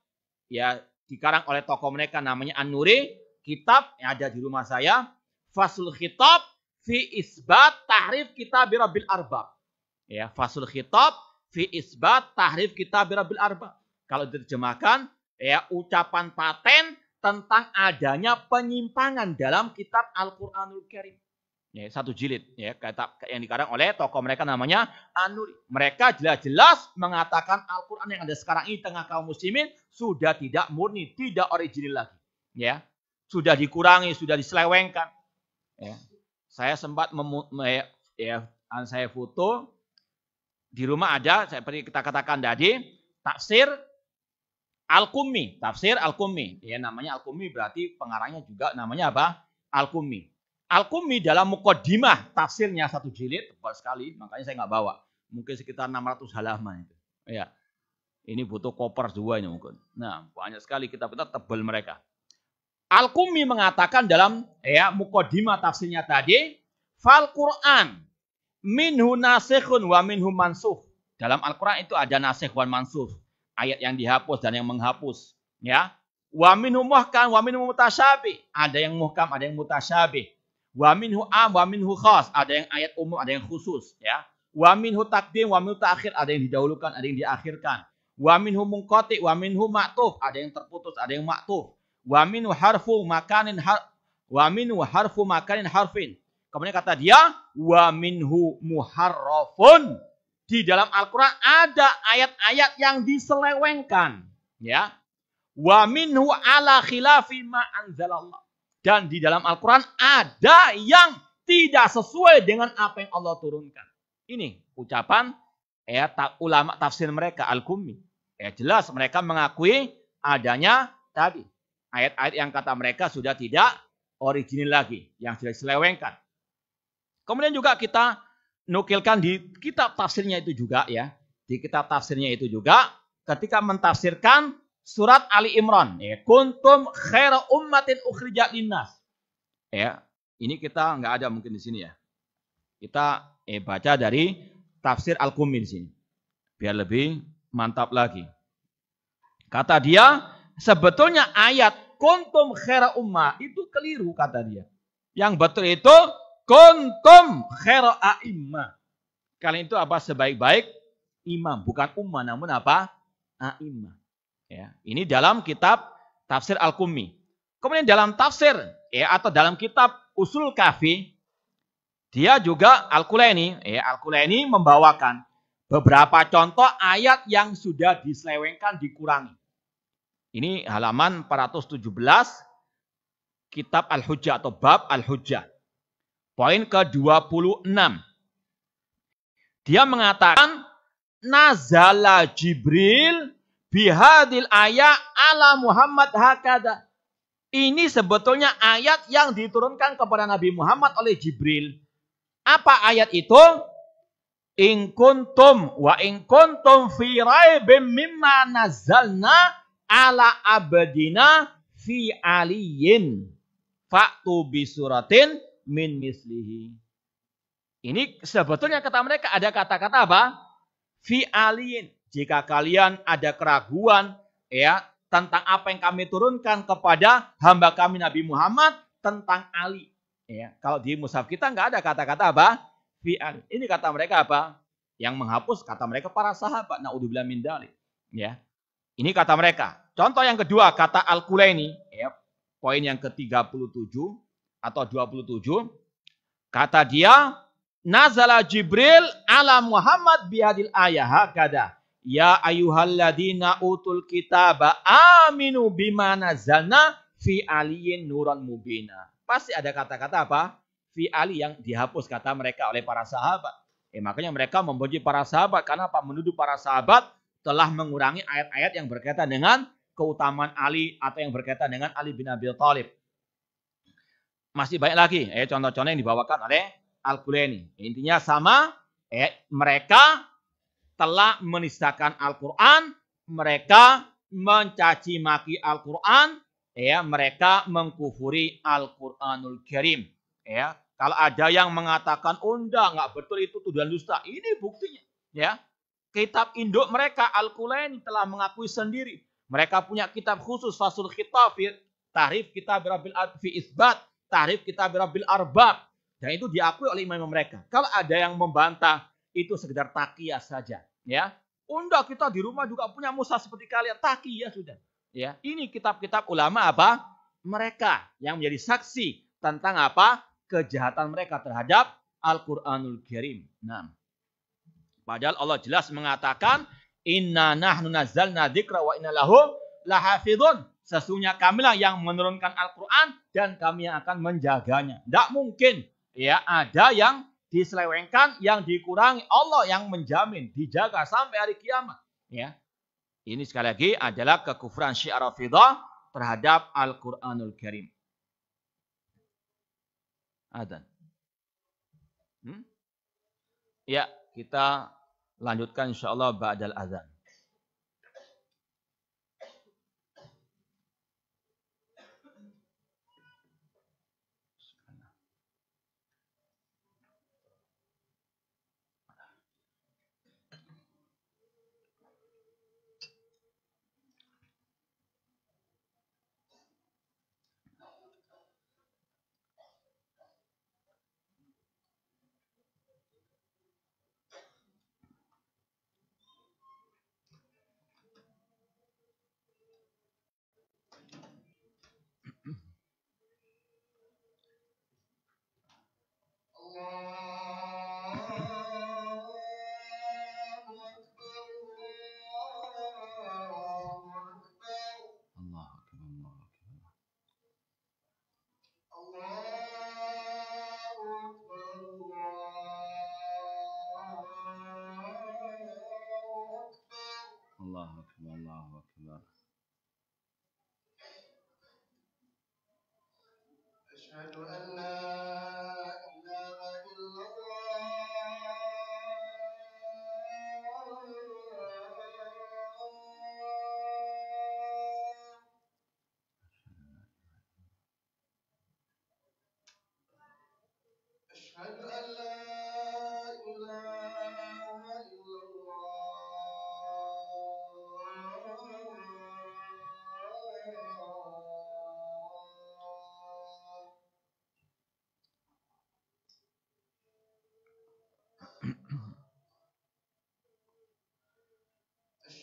ya dikarang oleh tokoh mereka namanya An-Nuri, kitab yang ada di rumah saya, Faslul Khitab fi Isbat Tahrif Kitab Rabbil Arbab. Ya, Faslul Khitab fi isbat tahrif kitab Rabbil Arbab. Kalau diterjemahkan, ya ucapan paten tentang adanya penyimpangan dalam kitab Al-Quranul Karim. Ya, 1 jilid ya, yang dikarang oleh tokoh mereka namanya An-Nuri. Mereka jelas-jelas mengatakan Al-Quran yang ada sekarang ini tengah kaum muslimin sudah tidak murni, tidak original lagi. Ya, sudah dikurangi, sudah diselewengkan. Ya. Saya sempat saya foto Di rumah ada, seperti kita katakan tadi, tafsir Al-Qummi. Tafsir Al-Qummi. Ya, namanya Al-Qummi berarti pengarangnya juga namanya apa? Al-Qummi. Al-Qummi dalam muqaddimah tafsirnya 1 jilid, tebal sekali, makanya saya nggak bawa. Mungkin sekitar 600 halaman itu. Ya. Ini butuh koper 2 ini mungkin. Nah, banyak sekali kitab-kitab tebal mereka. Al-Qummi mengatakan dalam muqaddimah tafsirnya tadi, fal Qur'an minhu nasikhun wa minhu mansukh. Dalam Al-Qur'an itu ada nasikh wa mansukh. Ayat yang dihapus dan yang menghapus. Ya. Wa minhu muhkam wa minhu mutasyabih. Ada yang muhkam, ada yang mutasyabih. Wa minhu am wa minhu khas. Ada yang ayat umum, ada yang khusus. Ya. Wa minhu takdim wa minhu ta'khir. Ada yang didahulukan, ada yang diakhirkan. Wa minhu munqati wa minhu ma'tuf. Ada yang terputus, ada yang ma'tuf. Wa minhu harfu makanin harfin. Kemudian kata dia, wa minhu muharrafun. Di dalam Al-Quran ada ayat-ayat yang diselewengkan. Ya. Wa minhu ala khilafi ma anzalallah. Dan di dalam Al-Quran ada yang tidak sesuai dengan apa yang Allah turunkan. Ini ucapan ulama tafsir mereka, Al-Qummi. Jelas mereka mengakui adanya tadi. Ayat-ayat yang kata mereka sudah tidak original lagi. Yang sudah diselewengkan. Kemudian juga kita nukilkan di kitab tafsirnya itu juga ya. Di kitab tafsirnya itu juga ketika mentafsirkan surat Ali Imran. Kuntum khaira ummatin ukhrijat linnas. Ya, ini kita nggak ada mungkin di sini ya. Kita baca dari tafsir Al-Qummi di sini. Biar lebih mantap lagi. Kata dia, sebetulnya ayat kuntum khaira ummah itu keliru kata dia. Yang betul itu kuntum khaira a'immah. Kalian itu apa? Sebaik-baik imam. Bukan ummah, namun apa? A'immah. Ya, ini dalam kitab tafsir Al-Qummi. Kemudian dalam tafsir atau dalam kitab Usul Kafi, dia juga Al-Kulaini membawakan beberapa contoh ayat yang sudah diselewengkan, dikurangi. Ini halaman 417 kitab Al-Hujjah atau bab Al-Hujjah. Poin ke-26. Dia mengatakan nazala Jibril bihadil ayat ala Muhammad hakada. Ini sebetulnya ayat yang diturunkan kepada Nabi Muhammad oleh Jibril. Apa ayat itu? In kuntum fi raibim mimma nazzalna ala abdina fi aliyin fa'tu bi suratin min mislihi. Ini sebetulnya kata mereka ada kata-kata apa? Fi aliyin. Jika kalian ada keraguan tentang apa yang kami turunkan kepada hamba kami Nabi Muhammad tentang Ali. Ya, kalau di mushaf kita nggak ada kata-kata apa? Fi Ali. Ini kata mereka apa? Yang menghapus kata mereka para sahabat. Naudzubillah min dzalik. Ya. Ini kata mereka. Contoh yang kedua kata Al-Kulaini, poin yang ke-37 atau 27. Kata dia, nazala Jibril ala Muhammad bihadil ayah hakada. Ya ayyuhalladzina utul kitaba aminu bima nazzalna fi aliyin nuran mubina. Pasti ada kata-kata apa? Fi ali yang dihapus kata mereka oleh para sahabat. Makanya mereka memuji para sahabat karena apa? Menuduh para sahabat telah mengurangi ayat-ayat yang berkaitan dengan keutamaan Ali atau yang berkaitan dengan Ali bin Abi Thalib. Masih banyak lagi contoh-contoh yang dibawakan oleh Al-Kulaini. Intinya sama, mereka telah menistakan Al-Quran, mereka mencaci maki Al-Quran, mereka mengkufuri Al-Quranul Karim. Kalau ada yang mengatakan nggak betul itu tuduhan dusta, ini buktinya. Kitab induk mereka Al-Kulaini telah mengakui sendiri. Mereka punya kitab khusus Fasul Khitab, Tahrif Kitab Rabbil Fi Isbat, Tahrif Kitab Rabbil Arbab. Dan itu diakui oleh imam mereka. Kalau ada yang membantah, itu sekedar takiyah saja. Enggak, kita di rumah juga punya mushaf seperti kalian. Takiyah sudah. Ini kitab-kitab ulama apa? Mereka yang menjadi saksi tentang apa? Kejahatan mereka terhadap Al-Quranul Karim. Nah, padahal Allah jelas mengatakan, Inna nahnu nazzalna dzikra wa inna lahu lahafidhun. Sesungguhnya kamilah yang menurunkan Al-Quran dan kami yang akan menjaganya. Tidak mungkin ada yang diselewengkan, yang dikurangi, Allah yang menjamin, dijaga sampai hari kiamat. Ya, ini sekali lagi adalah kekufuran Syiah Rafidhah terhadap Al-Quranul Karim. Adzan. Ya, kita lanjutkan insyaallah ba'dal adzan. Allahu akbar, Allahu akbar. Asyhadu an la ilaha illallah. Asyhadu an la ilaha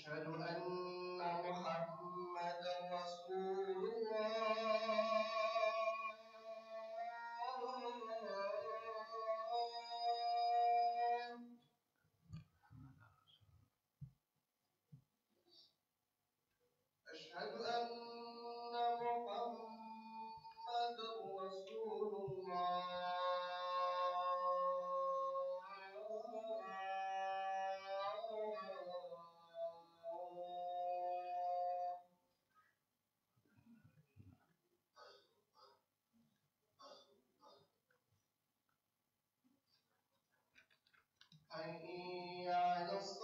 Asyhadu anna Muhammadan Rasulullah. Asyhadu anna Muhammadan Rasulullah. Hayya 'alas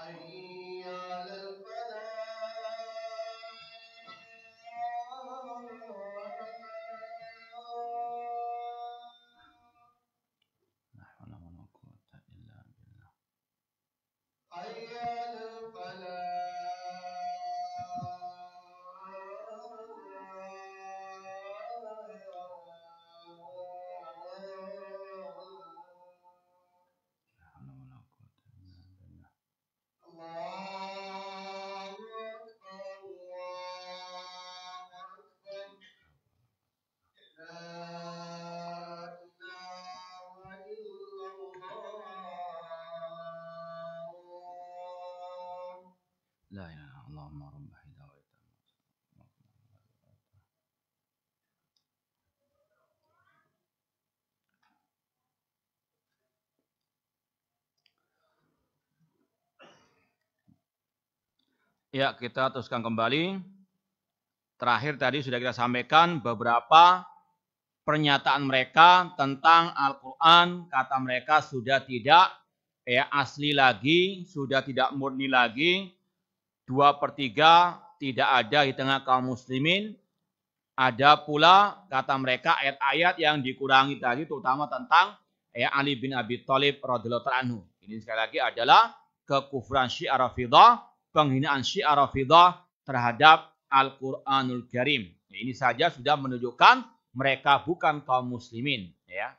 حي على La ilaha Allahumma rabb hidayah. Ya, kita teruskan kembali. Terakhir tadi sudah kita sampaikan beberapa pernyataan mereka tentang Al-Quran. Kata mereka sudah tidak asli lagi, sudah tidak murni lagi. 2/3 tidak ada di tengah kaum muslimin. Ada pula kata mereka ayat-ayat yang dikurangi tadi, terutama tentang Ali bin Abi Thalib radhiyallahu anhu. Ini sekali lagi adalah kekufuran Syiah Rafidhah, penghinaan Syiah Rafidhah terhadap Al-Quranul Karim. Ini saja sudah menunjukkan mereka bukan kaum muslimin, ya.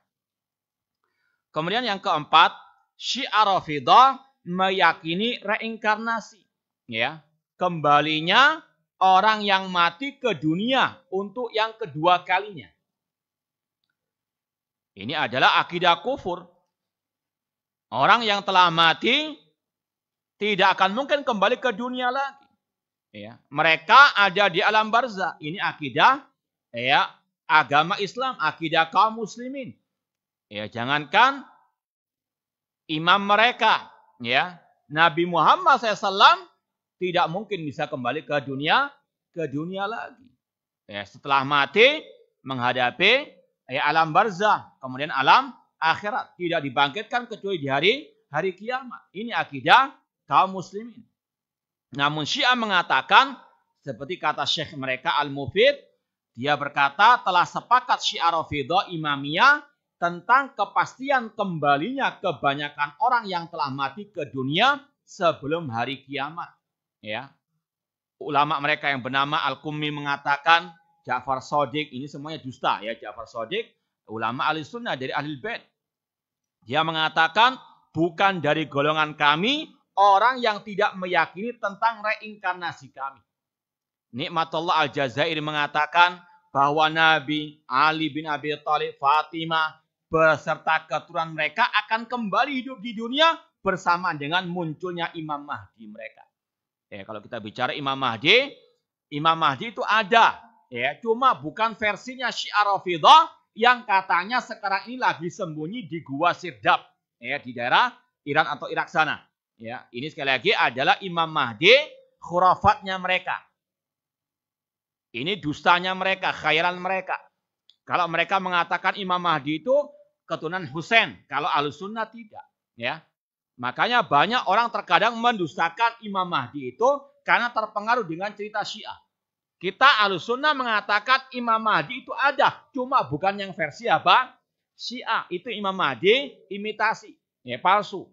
Kemudian yang keempat, Syiah Rafidhah meyakini reinkarnasi, ya. Kembalinya orang yang mati ke dunia untuk yang kedua kalinya. Ini adalah akidah kufur. Orang yang telah mati tidak akan mungkin kembali ke dunia lagi. Ya, mereka ada di alam barzah. Ini akidah ya agama Islam, akidah kaum muslimin. Ya, jangankan imam mereka, ya, Nabi Muhammad SAW tidak mungkin bisa kembali ke dunia lagi. Ya, setelah mati menghadapi ya, alam barzah, kemudian alam akhirat, tidak dibangkitkan kecuali di hari kiamat. Ini akidah kaum muslimin. Namun Syiah mengatakan, seperti kata Syekh mereka Al-Mufid, dia berkata telah sepakat Syiah Rafidhah Imamiyah tentang kepastian kembalinya kebanyakan orang yang telah mati ke dunia sebelum hari kiamat. Ya, ulama mereka yang bernama Al-Qummi mengatakan Ja'far Shadiq, ini semuanya dusta ya. Ja'far Shadiq, ulama ahli sunnah dari Ahlul Bait. Dia mengatakan bukan dari golongan kami orang yang tidak meyakini tentang reinkarnasi kami. Nikmatullah Al-Jazairi mengatakan bahwa Nabi Ali bin Abi Thalib, Fatimah beserta keturunan mereka akan kembali hidup di dunia bersama dengan munculnya Imam Mahdi mereka. Ya, kalau kita bicara Imam Mahdi itu ada, ya, cuma bukan versinya Syiah Rafidhah yang katanya sekarang ini lagi sembunyi di Gua Sirdab, ya, di daerah Iran atau Irak sana. Ya, ini sekali lagi adalah Imam Mahdi khurafatnya mereka. Ini dustanya mereka, khayalan mereka. Kalau mereka mengatakan Imam Mahdi itu keturunan Husain, kalau Ahlussunnah tidak, ya. Makanya banyak orang terkadang mendustakan Imam Mahdi itu karena terpengaruh dengan cerita Syiah. Kita Ahlussunnah mengatakan Imam Mahdi itu ada, cuma bukan yang versi apa? Syiah. Itu Imam Mahdi imitasi, ya, palsu.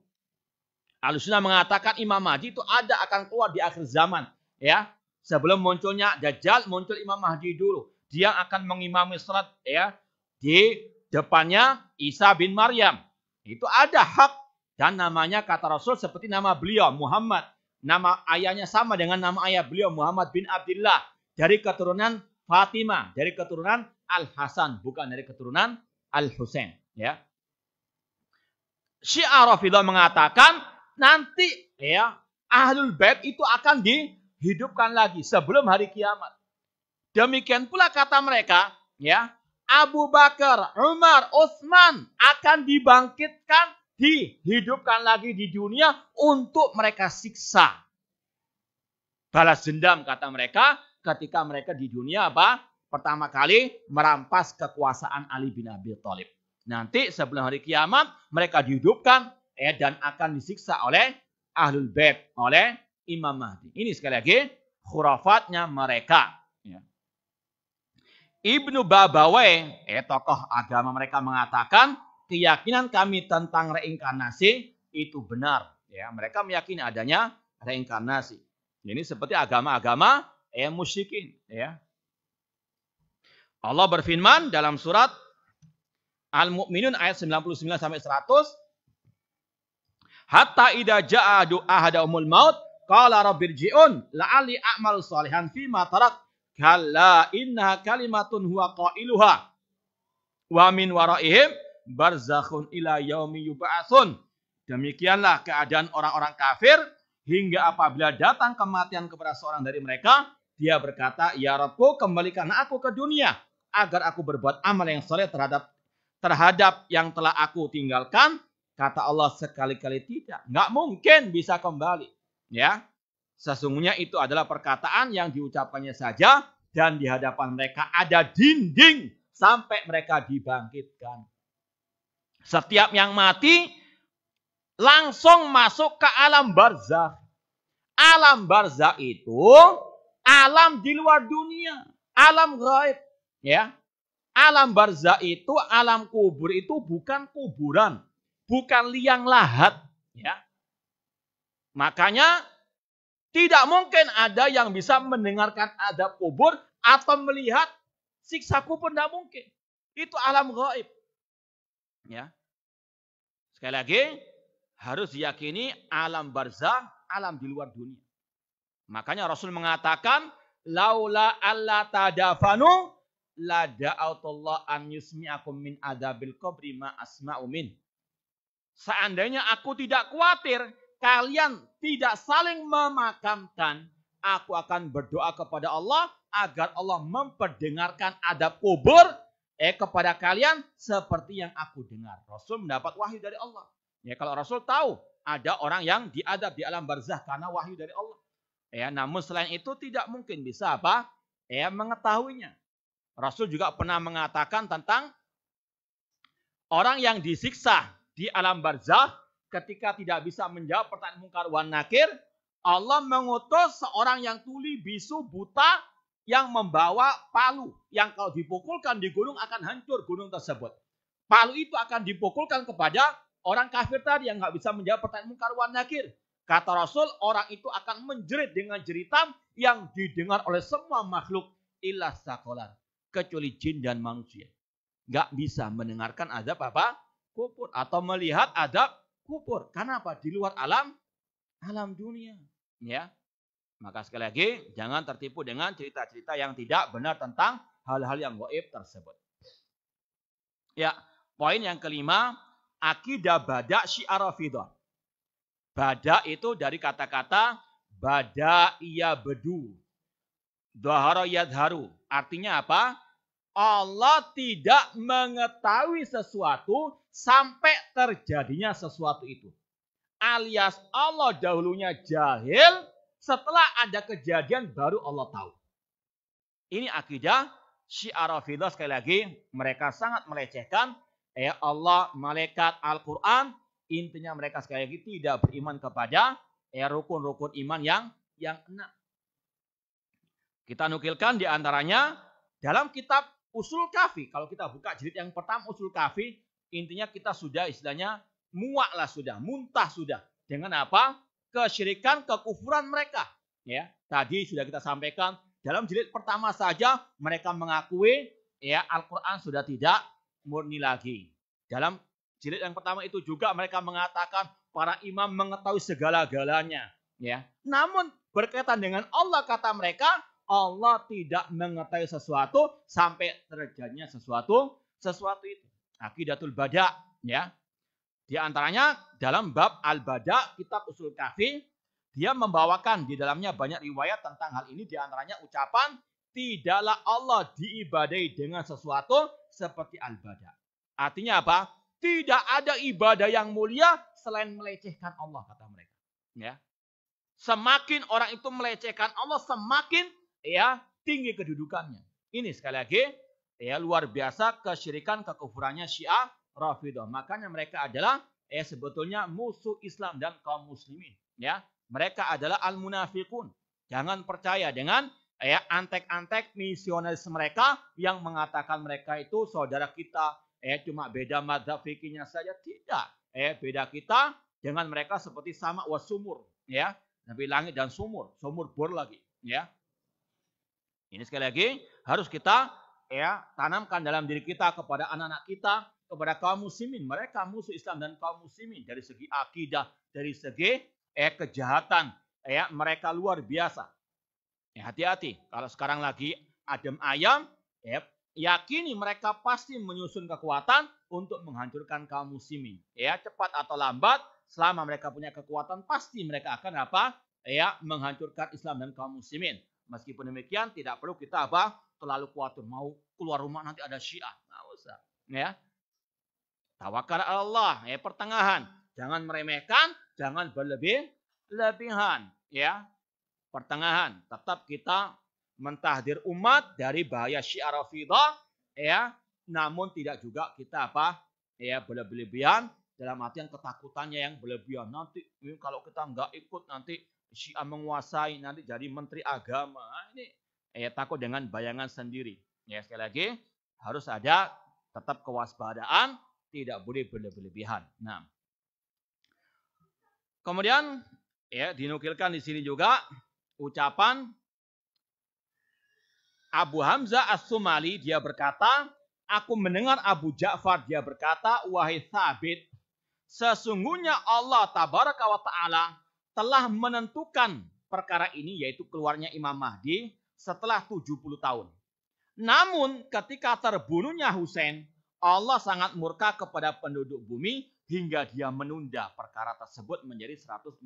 Ahlussunnah mengatakan Imam Mahdi itu ada, akan keluar di akhir zaman, ya. Sebelum munculnya Dajjal, muncul Imam Mahdi dulu. Dia akan mengimami salat, ya, di depannya Isa bin Maryam. Itu ada hak, dan namanya kata Rasul seperti nama beliau Muhammad. Nama ayahnya sama dengan nama ayah beliau Muhammad bin Abdullah, dari keturunan Fatimah, dari keturunan Al-Hasan, bukan dari keturunan Al-Husain, ya. Syiah Rafidhah mengatakan nanti, ya, Ahlul Bait itu akan dihidupkan lagi sebelum hari kiamat. Demikian pula kata mereka, ya, Abu Bakar, Umar, Utsman akan dibangkitkan, dihidupkan lagi di dunia untuk mereka siksa. Balas dendam kata mereka ketika mereka di dunia apa? Pertama kali merampas kekuasaan Ali bin Abi Thalib. Nanti sebelum hari kiamat mereka dihidupkan, dan akan disiksa oleh Ahlul Bait, oleh Imam Mahdi. Ini sekali lagi khurafatnya mereka. Ya. Ibnu Babawai, tokoh agama mereka mengatakan keyakinan kami tentang reinkarnasi itu benar. Ya, mereka meyakini adanya reinkarnasi. Ini seperti agama-agama musyrikin. Ya. Allah berfirman dalam surat Al-Mu'minun ayat 99 sampai 100. Hatta idza jaa ahadahumul maut qala rabbirji'un la'alli a'malu shalihan fima tarak kalla inna kalimatun huwa qailuha wa min waraihim barzakhun ila yaumi yub'atsun. Demikianlah keadaan orang-orang kafir hingga apabila datang kematian kepada seorang dari mereka, dia berkata, "Ya Rabbku, kembalikan aku ke dunia agar aku berbuat amal yang saleh terhadap yang telah aku tinggalkan." Kata Allah, sekali-kali tidak. Nggak mungkin bisa kembali. Ya, sesungguhnya itu adalah perkataan yang diucapkannya saja dan di hadapan mereka ada dinding sampai mereka dibangkitkan. Setiap yang mati langsung masuk ke alam barzakh. Alam barzakh itu alam di luar dunia, alam gaib. Ya, alam barzakh itu, alam kubur itu bukan kuburan. Bukan liang lahat, ya. Makanya tidak mungkin ada yang bisa mendengarkan adab kubur atau melihat siksa kubur, tidak mungkin. Itu alam gaib. Ya. Sekali lagi, harus diyakini alam barzah, alam di luar dunia. Makanya Rasul mengatakan, laula alla tadafanu la da'autullah an yusmi'akum min adzabil qabri ma asma'u min. Seandainya aku tidak khawatir kalian tidak saling memakamkan, aku akan berdoa kepada Allah agar Allah memperdengarkan adab kubur kepada kalian seperti yang aku dengar. Rasul mendapat wahyu dari Allah. Ya, kalau Rasul tahu ada orang yang diadab di alam barzah karena wahyu dari Allah. Ya, namun selain itu tidak mungkin bisa apa? Ya, mengetahuinya. Rasul juga pernah mengatakan tentang orang yang disiksa di alam barzah ketika tidak bisa menjawab pertanyaan mungkar wan nakir, Allah mengutus seorang yang tuli, bisu, buta yang membawa palu yang kalau dipukulkan di gunung akan hancur gunung tersebut. Palu itu akan dipukulkan kepada orang kafir tadi yang nggak bisa menjawab pertanyaan mungkar wan nakir. Kata Rasul, orang itu akan menjerit dengan jeritan yang didengar oleh semua makhluk illa sakolan, kecuali jin dan manusia. Nggak bisa mendengarkan azab apa? Kubur atau melihat azab kubur. Karena apa? Di luar alam dunia. Ya. Maka sekali lagi, jangan tertipu dengan cerita-cerita yang tidak benar tentang hal-hal yang gaib tersebut. Ya, poin yang kelima, akidah bada syiar Rafidah. Bada itu dari kata-kata bada iya bedu. Dhahara yadharu. Artinya apa? Allah tidak mengetahui sesuatu sampai terjadinya sesuatu itu. Alias Allah dahulunya jahil, setelah ada kejadian baru Allah tahu. Ini akidah syiar Rafidah. Sekali lagi, mereka sangat melecehkan Allah, malaikat, Al-Quran. Intinya mereka sekali lagi tidak beriman kepada rukun-rukun iman yang 6. Kita nukilkan di antaranya dalam kitab Usul Kafi. Kalau kita buka jilid yang pertama Usul Kafi, intinya kita sudah istilahnya muak lah sudah, muntah sudah. Dengan apa? Kesyirikan, kekufuran mereka. Ya, tadi sudah kita sampaikan dalam jilid pertama saja mereka mengakui Al-Quran sudah tidak murni lagi. Dalam jilid yang pertama itu juga mereka mengatakan para imam mengetahui segala-galanya. Ya. Namun berkaitan dengan Allah, kata mereka, Allah tidak mengetahui sesuatu sampai terjadinya sesuatu itu. Aqidatul Bada. Ya. Di antaranya dalam bab Al-Bada, kitab Usul Kafi, dia membawakan di dalamnya banyak riwayat tentang hal ini. Di antaranya ucapan, tidaklah Allah diibadai dengan sesuatu seperti Al-Bada. Artinya apa? Tidak ada ibadah yang mulia selain melecehkan Allah, kata mereka. Ya. Semakin orang itu melecehkan Allah, semakin tinggi kedudukannya. Ini sekali lagi luar biasa kesyirikan, kekufurannya Syiah Rafidah. Makanya mereka adalah sebetulnya musuh Islam dan kaum muslimin. Ya. Mereka adalah al-munafiqun. Jangan percaya dengan antek-antek misionaris mereka yang mengatakan mereka itu saudara kita. Cuma beda madzhab fikihnya saja. Tidak. Beda kita dengan mereka seperti sama wasumur. Ya. Nabi langit dan sumur. Sumur bor lagi. Ya. Ini sekali lagi harus kita tanamkan dalam diri kita, kepada anak-anak kita, kepada kaum muslimin. Mereka musuh Islam dan kaum muslimin. Dari segi akidah, dari segi kejahatan. Mereka luar biasa. Hati-hati. Kalau sekarang lagi adem ayam, yakini mereka pasti menyusun kekuatan untuk menghancurkan kaum muslimin. Cepat atau lambat, selama mereka punya kekuatan, pasti mereka akan menghancurkan Islam dan kaum muslimin. Meskipun demikian, tidak perlu kita terlalu khawatir. Mau keluar rumah nanti ada Syiah. Nggak usah. Tawakal Allah. Pertengahan. Jangan meremehkan, jangan berlebihan. Pertengahan. Tetap kita mentahdir umat dari bahaya Syiah Rafidah, namun tidak juga kita berlebihan dalam artian ketakutannya yang berlebihan. Nanti kalau kita nggak ikut nanti Syiah menguasai, nanti jadi menteri agama. Ini takut dengan bayangan sendiri. Sekali lagi harus ada tetap kewaspadaan, tidak boleh berlebihan. Nah, kemudian dinukilkan di sini juga ucapan Abu Hamzah As-Sumali, dia berkata, aku mendengar Abu Ja'far dia berkata, wahai Thabit, sesungguhnya Allah tabaraka wa ta'ala telah menentukan perkara ini, yaitu keluarnya Imam Mahdi setelah 70 tahun. Namun ketika terbunuhnya Husain, Allah sangat murka kepada penduduk bumi hingga dia menunda perkara tersebut menjadi 140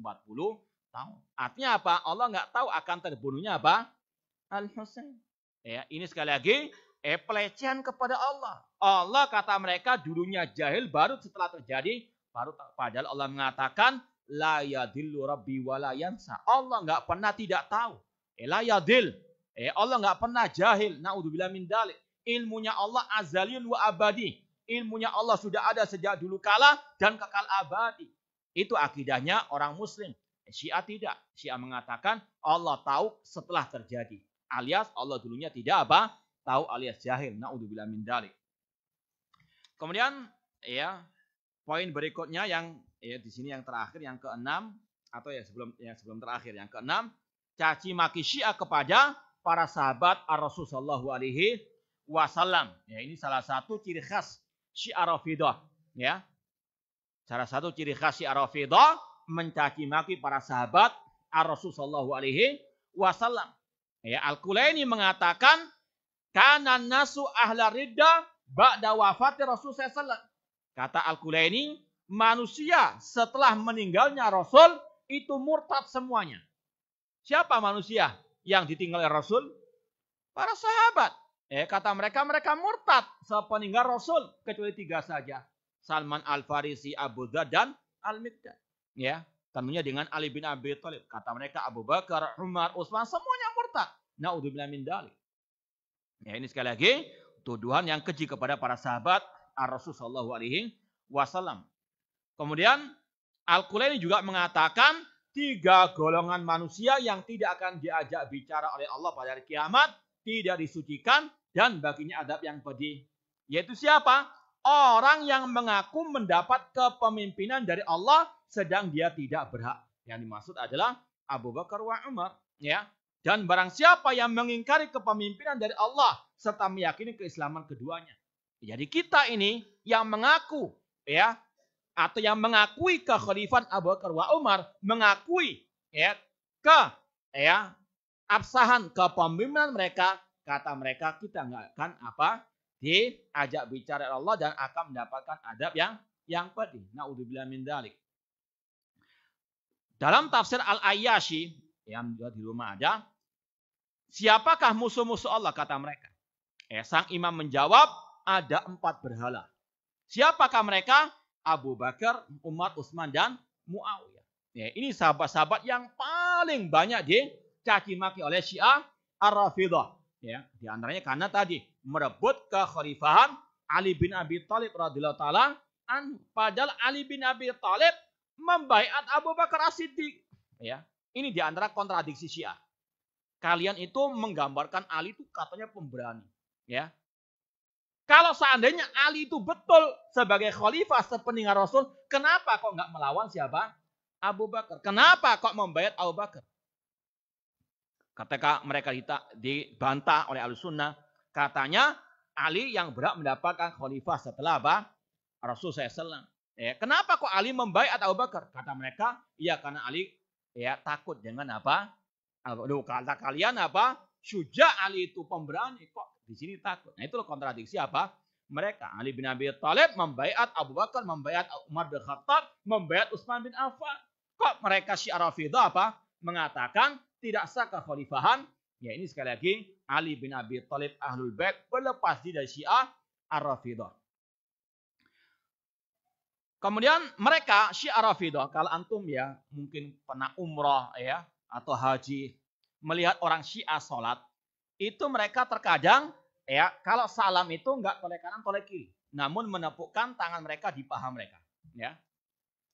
tahun. Artinya apa? Allah nggak tahu akan terbunuhnya apa? Al-Husain. Ya, ini sekali lagi pelecehan kepada Allah. Allah kata mereka dulunya jahil, baru setelah terjadi baru padahal Allah mengatakan la yadillu rabbi wa la yansa. Allah nggak pernah tidak tahu. La yadil. Allah nggak pernah jahil. Naudzubillah min dzalik. Ilmunya Allah azaliyun wa abadi. Ilmunya Allah sudah ada sejak dulu kala dan kekal abadi. Itu akidahnya orang muslim. Syiah tidak. Syiah mengatakan Allah tahu setelah terjadi. Alias Allah dulunya tidak apa? Tahu alias jahil. Naudzubillah min dzalik. Kemudian ya, poin berikutnya yang di sini yang terakhir, yang keenam, atau yang sebelum terakhir, yang keenam, caci maki Syiah kepada para sahabat Ar-Rasul sallallahu alaihi wasallam. Ya, ini salah satu ciri khas Syiah Rafidhah, ya. Salah satu ciri khas Syiah Rafidhah mencaci maki para sahabat Ar-Rasul sallallahu alaihi wasallam. Ya, Al-Kulaini mengatakan kana nasu ahla ridda ba'da wafati Rasul sallallahu alaihi wasallam. Kata Al-Kulaini, manusia setelah meninggalnya Rasul itu murtad semuanya. Siapa manusia yang ditinggal oleh Rasul? Para sahabat. Kata mereka murtad sepeninggal Rasul, kecuali 3 saja. Salman Al-Farisi, Abu Dzar, dan Al-Miqdad. Ya, tentunya dengan Ali bin Abi Thalib. Kata mereka Abu Bakar, Umar, Utsman, semuanya murtad. Naudzubillah min dzalik. Ya, ini sekali lagi tuduhan yang keji kepada para sahabat Ar-Rasul sallallahu alaihi wasallam. Kemudian Al-Kulaini juga mengatakan 3 golongan manusia yang tidak akan diajak bicara oleh Allah pada hari kiamat, tidak disucikan dan baginya adab yang pedih. Yaitu siapa? Orang yang mengaku mendapat kepemimpinan dari Allah sedang dia tidak berhak. Yang dimaksud adalah Abu Bakar wa Umar, ya. Dan barang siapa yang mengingkari kepemimpinan dari Allah serta meyakini keislaman keduanya. Jadi kita ini yang mengaku, ya, atau yang mengakui kekhalifan Abu Bakar wa Umar, mengakui ya absahan kepemimpinan mereka, kata mereka kita nggak akan diajak bicara Allah dan akan mendapatkan adab yang pedih. Naudzubillah min dzalik. Dalam tafsir Al-Ayyashi yang juga di rumah ada, siapakah musuh-musuh Allah, kata mereka. Sang imam menjawab, ada 4 berhala. Siapakah mereka? Abu Bakar, Umar, Utsman, dan Muawiyah. Ya, ini sahabat-sahabat yang paling banyak dicaci maki oleh Syiah Ar-Rafidhah. Ya, di antaranya karena tadi merebut kekhalifahan Ali bin Abi Thalib radhiyallahu taala anhu. Padahal Ali bin Abi Thalib membaiat Abu Bakar As-Siddiq. Ya, ini di antara kontradiksi Syiah. Kalian itu menggambarkan Ali itu katanya pemberani. Ya, kalau seandainya Ali itu betul sebagai khalifah sepeninggal Rasul, kenapa kok nggak melawan siapa? Abu Bakar. Kenapa kok membaiat Abu Bakar? Ketika mereka dibantah oleh Ahlussunnah, katanya Ali yang berhak mendapatkan khalifah setelah apa? Rasul SAW. Kenapa kok Ali membaiat Abu Bakar? Kata mereka, iya karena Ali takut dengan apa? Kata kalian apa? Syuja Ali itu pemberani, kok di sini takut. Nah, itulah kontradiksi apa? Mereka. Ali bin Abi Thalib membaiat Abu Bakar, membaiat Umar bin Khattab, membaiat Utsman bin Affan. Kok mereka Syiah Rafidhah apa? Mengatakan tidak sah kekhalifahan. Ya, ini sekali lagi Ali bin Abi Thalib Ahlul Bait berlepas diri dari Syiah Ar-Rafidhah. Kemudian mereka Syiah Rafidhah, kalau antum ya mungkin pernah umrah ya atau haji, melihat orang Syiah sholat, itu mereka terkadang ya kalau salam itu enggak toleh kanan toleh kiri, namun menepukkan tangan mereka di paha mereka. Ya,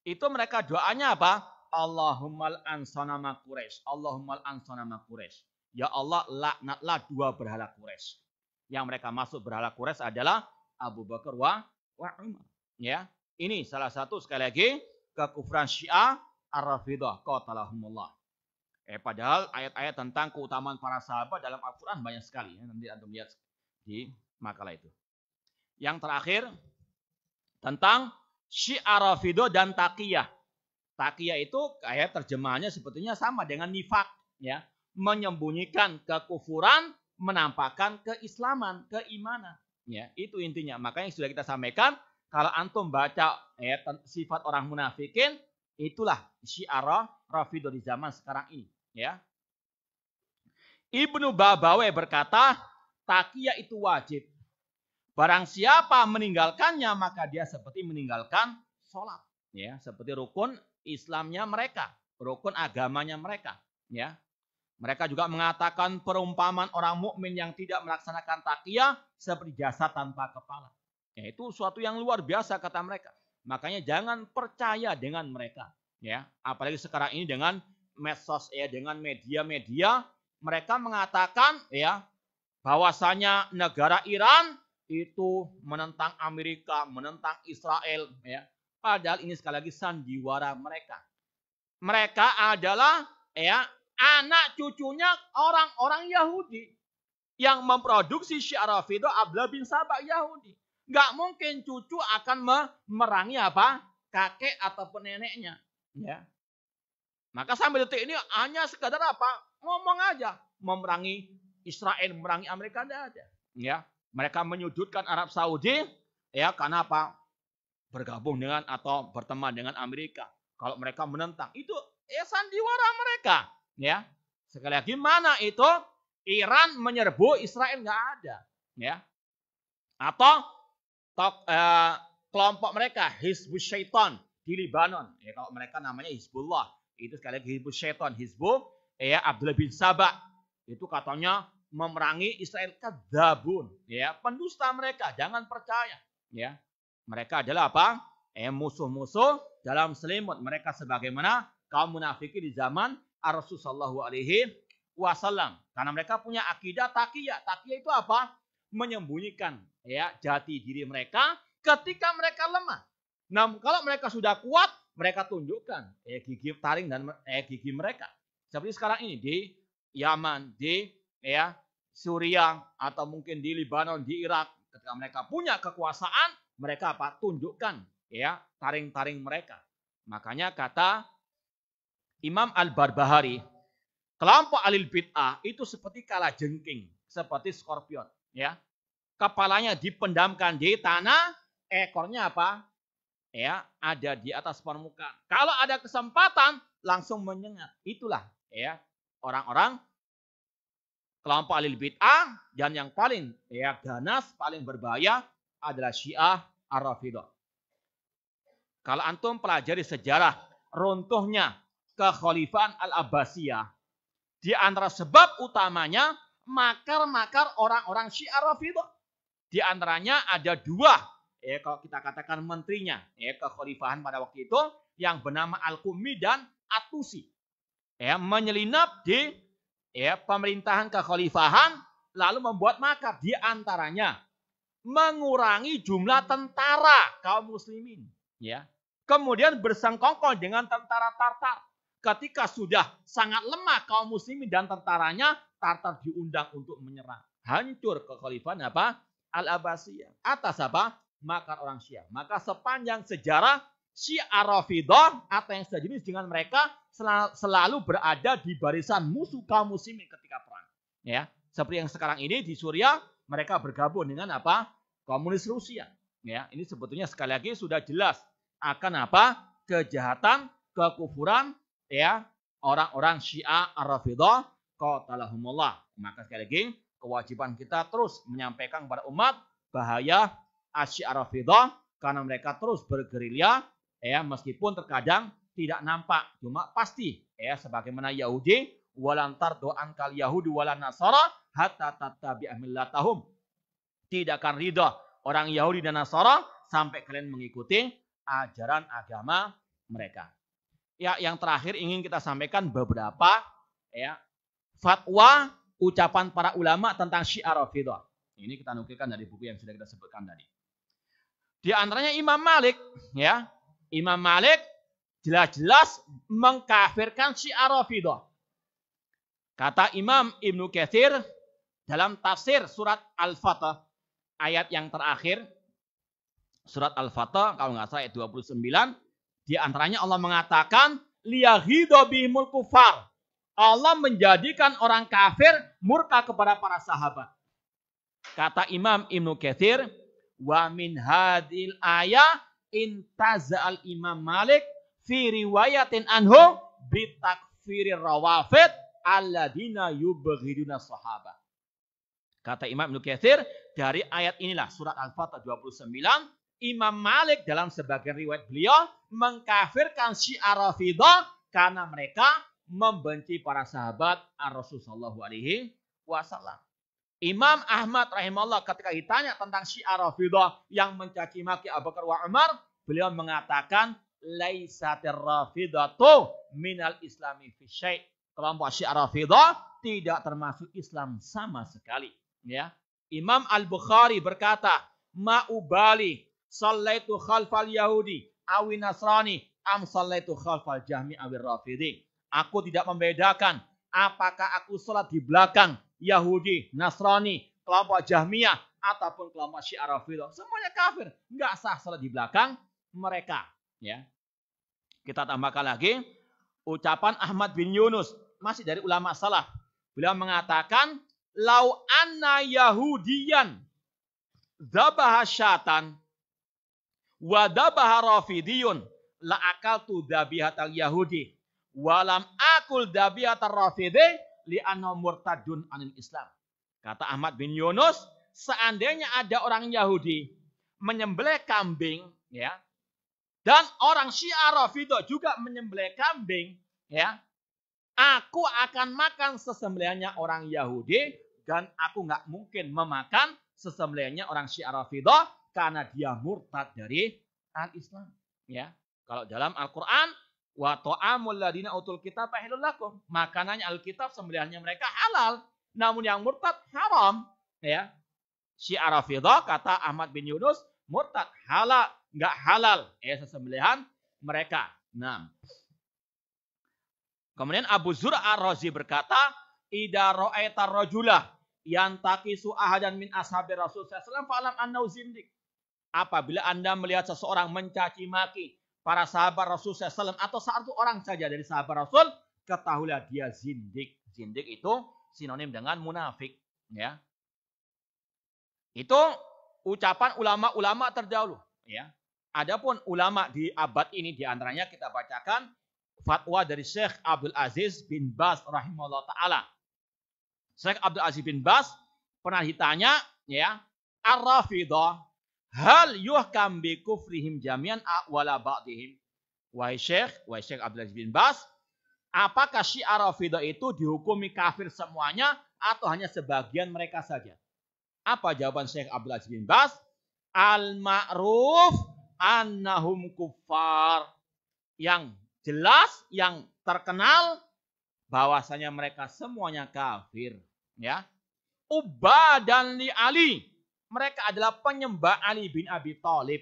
itu mereka doanya apa? Allahummal ansana Quraisy, Allahummal ansana Quraisy. Ya Allah, laknatlah 2 berhala Quraisy. Yang mereka masuk berhala Quraisy adalah Abu Bakar wa Umar. Ya, ini salah satu sekali lagi kekufuran Syiah Ar-Rafidhah qatalahumullah. Padahal ayat-ayat tentang keutamaan para sahabat dalam Al-Quran banyak sekali. Nanti Anda lihat di makalah itu. Yang terakhir tentang Syiah Rafidhah dan Taqiyah. Taqiyah itu kayak terjemahannya sepertinya sama dengan nifak, ya. Menyembunyikan kekufuran, menampakkan keislaman, keimanan. Ya, itu intinya. Makanya sudah kita sampaikan, kalau antum baca sifat orang munafikin, itulah Syiah Rafidhah di zaman sekarang ini, ya. Ibnu Babawai berkata, taqiyah itu wajib. Barang siapa meninggalkannya, maka dia seperti meninggalkan sholat. Ya, seperti rukun Islamnya mereka, rukun agamanya mereka. Ya, mereka juga mengatakan perumpamaan orang mukmin yang tidak melaksanakan taqiyah seperti jasad tanpa kepala. Ya, itu suatu yang luar biasa kata mereka. Makanya jangan percaya dengan mereka. Ya, apalagi sekarang ini dengan medsos, ya, dengan media-media. Mereka mengatakan ya bahwasanya negara Iran itu menentang Amerika, menentang Israel, ya. Padahal ini sekali lagi sandiwara mereka. Mereka adalah ya anak cucunya orang-orang Yahudi yang memproduksi Syiah Rafidhah. Abdullah bin Sabah Yahudi. Nggak mungkin cucu akan memerangi apa? Kakek ataupun neneknya, ya. Maka sampai detik ini hanya sekadar apa? Ngomong aja, memerangi Israel, memerangi Amerika, tidak ada. Ya, mereka menyudutkan Arab Saudi, ya, karena apa? Bergabung dengan atau berteman dengan Amerika. Kalau mereka menentang, itu ya sandiwara mereka. Ya, sekali lagi mana itu Iran menyerbu Israel, nggak ada. Ya, atau kelompok mereka Hizbus Syaitan di Lebanon. Ya, kalau mereka namanya Hizbullah, itu sekali lagi Hizbus Syaitan, Hizbul ya Abdullah bin Sabah. Itu katanya memerangi Israel. Kadzabun, ya, pendusta mereka, jangan percaya, ya. Mereka adalah apa? Musuh-musuh dalam selimut. Mereka sebagaimana kaum munafikin di zaman Rasulullah sallallahu alaihi wasallam. Karena mereka punya akidah taqiyah. Taqiyah itu apa? Menyembunyikan ya jati diri mereka ketika mereka lemah. Nah, kalau mereka sudah kuat, mereka tunjukkan gigi taring dan gigi mereka. Seperti sekarang ini di Yaman, di ya Suriah, atau mungkin di Lebanon, di Irak, ketika mereka punya kekuasaan, mereka apa? Tunjukkan ya taring-taring mereka. Makanya kata Imam Al-Barbahari, kelompok alil bid'ah itu seperti kalajengking, seperti skorpion, ya. Kepalanya dipendamkan di tanah, ekornya apa? Ya, ada di atas permukaan. Kalau ada kesempatan langsung menyengat. Itulah ya orang-orang kelompok alil bid'ah, dan yang paling ya ganas, paling berbahaya adalah Syiah Ar-Rafidhah. Kalau antum pelajari sejarah runtuhnya kekhalifahan Al-Abbasiyah, di antara sebab utamanya makar-makar orang-orang Syiah Rafidhah. Di antaranya ada dua, kalau kita katakan menterinya, kekhalifahan pada waktu itu, yang bernama Al-Qummi dan At-Tusi. Menyelinap di pemerintahan kekhalifahan, lalu membuat makar. Di antaranya mengurangi jumlah tentara kaum muslimin. Ya. Kemudian bersengkongkol dengan tentara Tartar. Ketika sudah sangat lemah kaum muslimin dan tentaranya, Tartar diundang untuk menyerang. Hancur kekhalifahan apa? Al-Abbasiyah. Atas apa? Makar orang Syiah. Maka sepanjang sejarah, Syiah Rafidhah atau yang sejenis dengan mereka selalu berada di barisan musuh kaum muslimin ketika perang. Ya, seperti yang sekarang ini di Suriah, mereka bergabung dengan apa? Komunis Rusia. Ya, ini sebetulnya sekali lagi sudah jelas akan apa? Kejahatan, kekufuran ya orang-orang Syiah Ar-Rafidhah qatalahumullah. Maka sekali lagi kewajiban kita terus menyampaikan kepada umat bahaya Syiah Rafidhah, karena mereka terus bergerilya ya meskipun terkadang tidak nampak, cuma pasti ya sebagaimana Yahudi, walan tardu ankal yahudu walan nasara hatta tattabi'a millatahum. Tidak akan ridha orang Yahudi dan Nasara sampai kalian mengikuti ajaran agama mereka. Ya, yang terakhir ingin kita sampaikan beberapa ya fatwa ucapan para ulama tentang Syiah Rafidhah. Ini kita nukilkan dari buku yang sudah kita sebutkan tadi. Di antaranya Imam Malik, ya. Imam Malik jelas-jelas mengkafirkan Syiah Rafidhah. Kata Imam Ibnu Katsir dalam tafsir surat Al-Fatah ayat yang terakhir, Surat Al-Fatah kalau nggak salah ayat 29. Di antaranya Allah mengatakan liyaghidu bihimul kufar. Allah menjadikan orang kafir murka kepada para sahabat. Kata Imam Ibnu Katsir, wa min hadil ayah intaza'al Imam Malik fi riwayatin anhu bitakfirir rawafid alladina yubghiduna sahabat. Kata Imam Ibnu Katsir, dari ayat inilah surat Al-Fatah 29, Imam Malik dalam sebagian riwayat beliau mengkafirkan Syiah Rafidah karena mereka membenci para sahabat Rasulullah sallallahu alaihi wasallam. Imam Ahmad rahimahullah ketika ditanya tentang Syiah Rafidah yang mencaci maki Abu Bakar wa Umar, beliau mengatakan laisatir rafidatu minal islami fi syai'. Kelompok Syiah Rafidah tidak termasuk Islam sama sekali, ya. Imam Al-Bukhari berkata, "Ma'ubali sallaitu khalfal yahudi awi nasrani am sallaitu khalfal jahmi awi rafidi." Aku tidak membedakan apakah aku salat di belakang Yahudi, Nasrani, kelompok Jahmiyah ataupun kelompok Syiah Rafidah. Semuanya kafir, enggak sah salat di belakang mereka, ya. Kita tambahkan lagi ucapan Ahmad bin Yunus, masih dari ulama salaf. Beliau mengatakan, "Lau anna Yahudiyan dzabaha syatan wa dzabaha rafidiyun la akaltu dzabihatal Yahudi walam akul dzabihatar rafidi li'annahu murtadun anil Islam." Kata Ahmad bin Yunus, seandainya ada orang Yahudi menyembelih kambing, ya, dan orang Syiah Rafidah juga menyembelih kambing, ya, aku akan makan sesembelihannya orang Yahudi dan aku nggak mungkin memakan sesembelihannya orang Syiah Rafidah karena dia murtad dari al-Islam, ya. Kalau dalam Al-Qur'an, wa ta'amul ladina utul kitab halal lakum. Makanannya Alkitab, sembelihannya mereka halal. Namun yang murtad haram, ya. Syiah Rafidah kata Ahmad bin Yunus, murtad halal, enggak halal, ya, sesembelihan mereka. Nah. Kemudian Abu Zur'a Ar-Razi berkata, "Idza ra'aita rajulah yantaqisu ahadan min ashabi Rasul sallallahu alaihi wasallam fa'lam annahu zindiq." Apabila Anda melihat seseorang mencaci maki para sahabat Rasul SAW atau satu orang saja dari sahabat Rasul, ketahuilah dia zindik. Zindik itu sinonim dengan munafik, ya. Itu ucapan ulama-ulama terdahulu, ya. Adapun ulama di abad ini diantaranya kita bacakan fatwa dari Syekh Abdul Aziz bin Baz rahimahullah taala. Syekh Abdul Aziz bin Baz pernah ditanya, ya, Ar-Rafidah hal yuhkam bi kufrihim jami'an wala ba'dihim. Wahai Syekh Abdul Aziz bin Baz, apakah Syiah Rafidah itu dihukumi kafir semuanya atau hanya sebagian mereka saja? Apa jawaban Syekh Abdul Aziz bin Baz? Al-ma'ruf annahum kuffar. Yang jelas, yang terkenal bahwasanya mereka semuanya kafir, ya. Ubadan li Ali. Mereka adalah penyembah Ali bin Abi Thalib,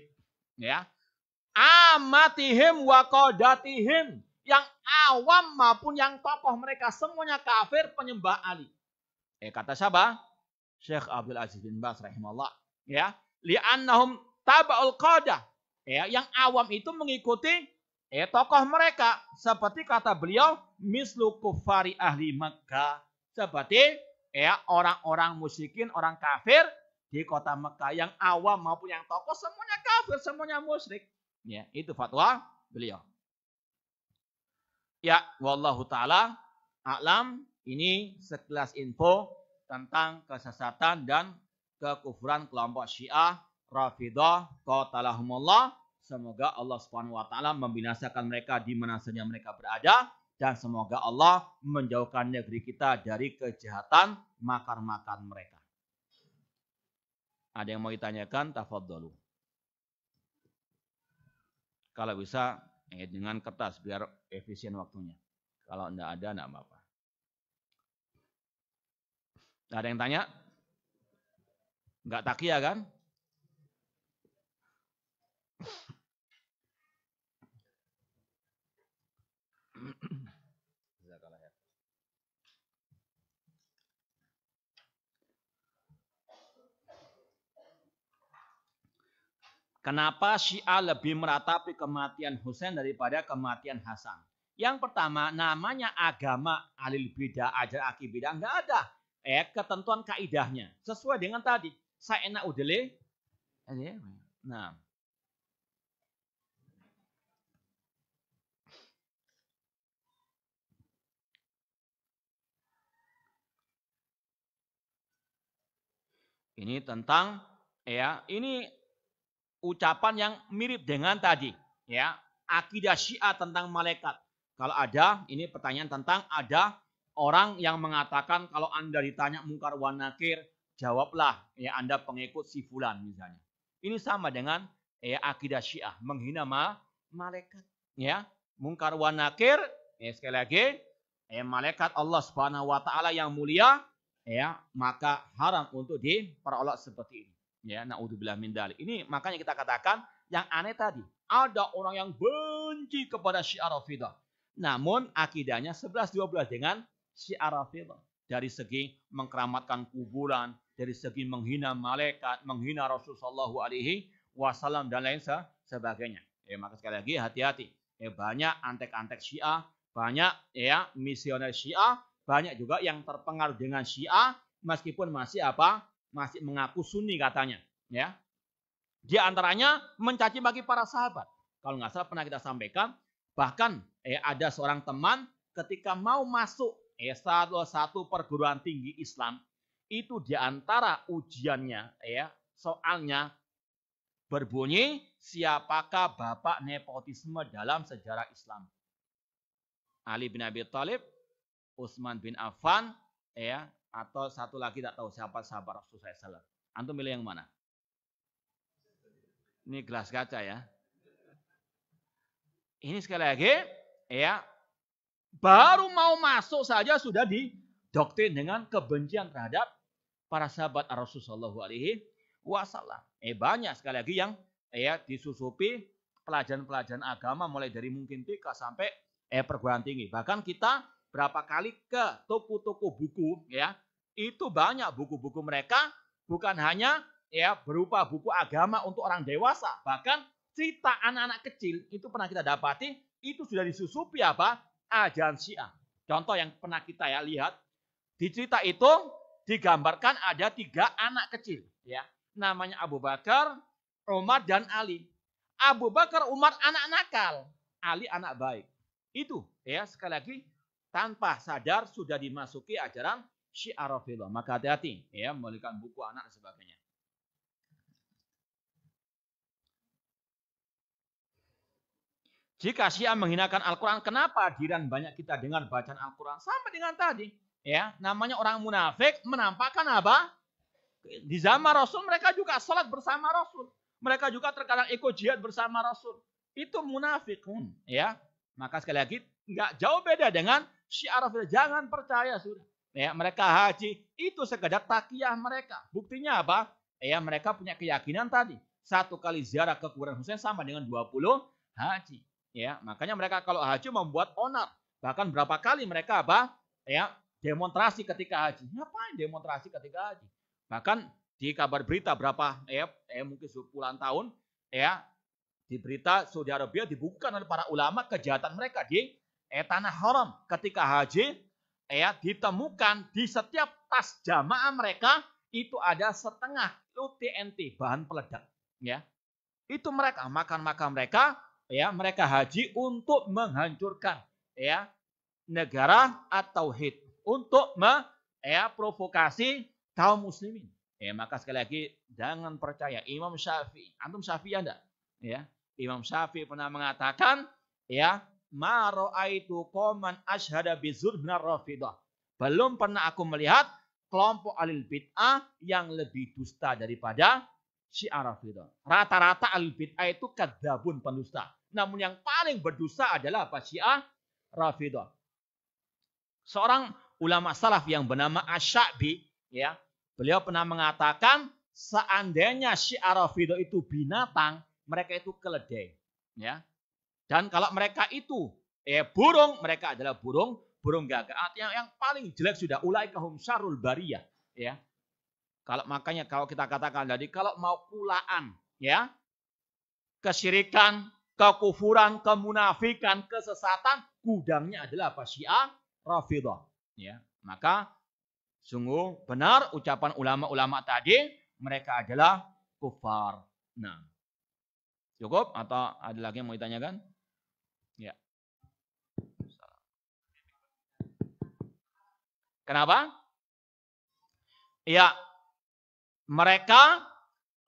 ya. Amatihim wa qadatihim. Yang awam maupun yang tokoh mereka semuanya kafir penyembah Ali. Kata siapa? Syekh Abdul Aziz bin Baz rahimahullah, ya. Li'annahum taba'ul qadah. Ya, yang awam itu mengikuti tokoh mereka. Seperti kata beliau, mislu kufari ahli Makkah. Seperti orang-orang musyrikin, orang kafir di kota Mekah, yang awam maupun yang tokoh semuanya kafir, semuanya musyrik. Ya, itu fatwa beliau. Ya, wallahu taala a'lam. Ini sekelas info tentang kesesatan dan kekufuran kelompok Syiah Rafidah qatalahumullah. Semoga Allah Subhanahu wa taala membinasakan mereka di mana saja mereka berada, dan semoga Allah menjauhkan negeri kita dari kejahatan makar-makar mereka. Ada yang mau ditanyakan? Tafadhalu. Kalau bisa dengan kertas biar efisien waktunya. Kalau enggak ada, enggak apa-apa. Ada yang tanya? Enggak takia kan? Kenapa Syiah lebih meratapi kematian Husain daripada kematian Hasan? Yang pertama, namanya agama alil bidah, ajar akidah, enggak ada ketentuan kaidahnya. Sesuai dengan tadi, saya enak udele. Nah, ini tentang ini ucapan yang mirip dengan tadi, ya. Akidah Syiah tentang malaikat. Kalau ada, ini pertanyaan tentang ada orang yang mengatakan kalau Anda ditanya mungkar wa nakir, jawablah ya Anda pengikut si fulan misalnya. Ini sama dengan akidah Syiah, menghina malaikat, ya. Mungkar wa nakir, sekali lagi, malaikat Allah Subhanahu wa taala yang mulia, ya, maka haram untuk diperolok seperti ini. Ya, naudzubillah min dzalik. Ini makanya kita katakan yang aneh tadi, ada orang yang benci kepada Syiah Rafidah. Namun akidahnya 11-12 dengan Syiah Rafidah. Dari segi mengkeramatkan kuburan, dari segi menghina malaikat, menghina Rasulullah Shallallahu Alaihi Wasallam dan lain sebagainya. Maka sekali lagi hati-hati. Banyak antek-antek Syiah, banyak misioner Syiah, banyak juga yang terpengaruh dengan Syiah meskipun masih masih mengaku Sunni katanya, ya. Di antaranya mencaci bagi para sahabat. Kalau nggak salah pernah kita sampaikan, bahkan ada seorang teman ketika mau masuk salah satu perguruan tinggi Islam, itu di antara ujiannya soalnya berbunyi siapakah bapak nepotisme dalam sejarah Islam? Ali bin Abi Thalib, Utsman bin Affan, atau satu lagi tak tahu siapa sahabat Rasulullah SAW. Antum milih yang mana? Ini gelas kaca ya. Ini sekali lagi, baru mau masuk saja sudah didoktrin dengan kebencian terhadap para sahabat Rasulullah SAW. Banyak sekali lagi yang disusupi pelajaran-pelajaran agama mulai dari mungkin TK sampai perguruan tinggi. Bahkan kita berapa kali ke toko-toko buku, itu banyak buku-buku mereka bukan hanya berupa buku agama untuk orang dewasa, bahkan cerita anak-anak kecil itu pernah kita dapati itu sudah disusupi ajaran Syiah. Contoh yang pernah kita lihat di cerita itu digambarkan ada 3 anak kecil, namanya Abu Bakar, Umar dan Ali. Abu Bakar, Umar anak nakal, Ali anak baik. Itu sekali lagi tanpa sadar sudah dimasuki ajaran Syiah Rafidah. Maka hati-hati membelikan buku anak dan sebagainya. Jika Syiah menghinakan Al-Quran, kenapa hadiran banyak kita dengar bacaan Al-Quran? Sama dengan tadi. Namanya orang munafik menampakkan apa? Di zaman Rasul mereka juga salat bersama Rasul. Mereka juga terkadang ikut jihad bersama Rasul. Itu munafikun. Maka sekali lagi nggak jauh beda dengan Syiah Rafidah. Jangan percaya sudah. Mereka haji itu sekedar takiyah mereka. Buktinya apa? Mereka punya keyakinan tadi. 1 kali ziarah ke kuburan Husain sama dengan 20 haji. Makanya mereka kalau haji membuat onar. Bahkan berapa kali mereka demonstrasi ketika haji. Ngapain demonstrasi ketika haji? Bahkan di kabar berita berapa mungkin 10-an tahun di berita Saudi Arabia dibukukan oleh para ulama kejahatan mereka di tanah haram ketika haji. Ditemukan di setiap tas jamaah mereka itu ada setengah TNT bahan peledak. Itu mereka makan mereka. Mereka haji untuk menghancurkan negara at-tauhid, untuk provokasi kaum muslimin. Maka sekali lagi jangan percaya Imam Syafi'i. Antum Syafi'i enggak? Imam Syafi'i pernah mengatakan ma ra'aitu qauman asyhada bizur minar Rafidah. Belum pernah aku melihat kelompok alil bid'ah yang lebih dusta daripada Syiah Rafidah. Rata-rata alil bid'ah itu kadzabun, pendusta. Namun yang paling berdusta adalah Syiah Rafidah. Seorang ulama salaf yang bernama Asy-Sya'bi, beliau pernah mengatakan seandainya Syiah Rafidah itu binatang, mereka itu keledai. Dan kalau mereka itu burung, mereka adalah burung gagak. Yang paling jelek sudah ulaika hum syarrul bariyah. Kalau makanya kalau kita katakan tadi kalau mau kulaan, kesyirikan, kekufuran, kemunafikan, kesesatan, gudangnya adalah apa? Syiah Rafidhah. Ya, maka sungguh benar ucapan ulama-ulama tadi, mereka adalah kufar. Nah, cukup atau ada lagi yang mau ditanyakan? Ya. Kenapa? Ya, mereka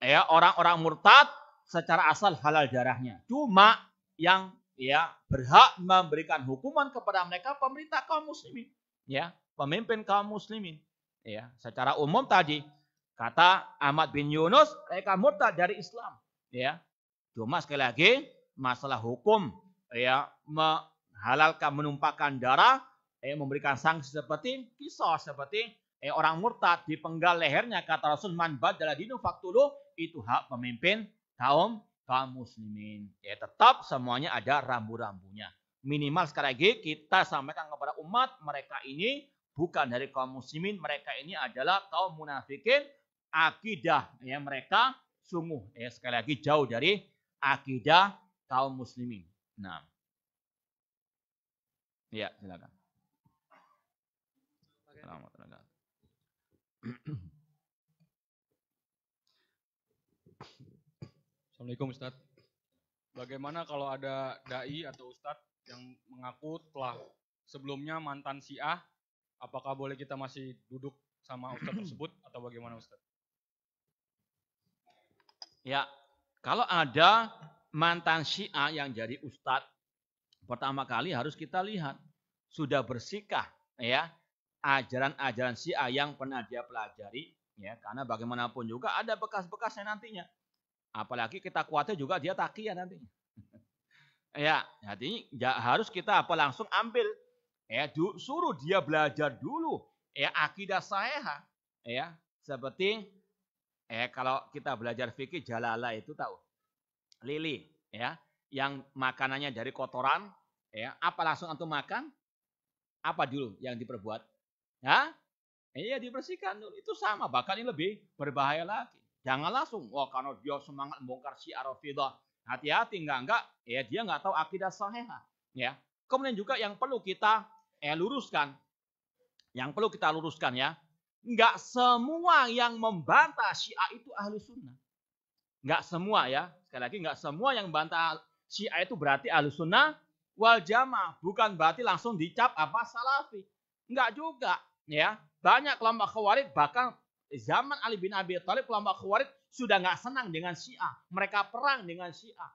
ya orang-orang murtad secara asal halal darahnya. Cuma yang ya berhak memberikan hukuman kepada mereka pemerintah kaum muslimin, ya, pemimpin kaum muslimin. Ya, secara umum tadi kata Ahmad bin Yunus mereka murtad dari Islam, ya. Cuma sekali lagi masalah hukum ya menghalalkan menumpahkan darah, memberikan sanksi seperti kisah seperti orang murtad dipenggal lehernya kata Rasul man badala dinu faktulu, itu hak pemimpin kaum muslimin. Ya tetap semuanya ada rambu-rambunya. Minimal sekali lagi kita sampaikan kepada umat mereka ini bukan dari kaum muslimin, mereka ini adalah kaum munafikin, akidah ya mereka sungguh sekali lagi jauh dari akidah kaum muslimin. Nah. Ya, silakan. Selamat datang. Assalamualaikum Ustadz. Bagaimana kalau ada dai atau ustadz yang mengaku telah sebelumnya mantan Syiah, apakah boleh kita masih duduk sama ustadz tersebut atau bagaimana Ustadz? Ya, kalau ada mantan Syiah yang jadi ustadz, pertama kali harus kita lihat sudah bersihkah ya ajaran-ajaran Syiah yang pernah dia pelajari, ya, karena bagaimanapun juga ada bekas-bekasnya nantinya. Apalagi kita khawatir juga dia taqiyah nantinya. Ya, jadi harus kita langsung ambil, ya, suruh dia belajar dulu, ya, akidah sahihah, ya, seperti, kalau kita belajar fikih Jalalah itu tahu, lili, ya, yang makanannya dari kotoran, ya, apa langsung antum makan? Apa dulu yang diperbuat? Ya, iya dibersihkan dulu. Itu sama, bahkan ini lebih berbahaya lagi. Jangan langsung, wah karena dia semangat membongkar Syiah Rafidhah. Hati-hati, enggak, ya dia enggak tahu akidah sahihah. Ya. Kemudian juga yang perlu kita luruskan, ya, enggak semua yang membantah Syiah itu ahlu sunnah. Enggak semua ya, sekali lagi enggak semua yang membantah Syiah itu berarti ahlu sunnah wal jamaah. Bukan berarti langsung dicap apa salafi. Enggak juga, ya. Banyak kelompok khawarij bahkan zaman Ali bin Abi Thalib kelompok khawarij sudah nggak senang dengan Syiah. Mereka perang dengan Syiah.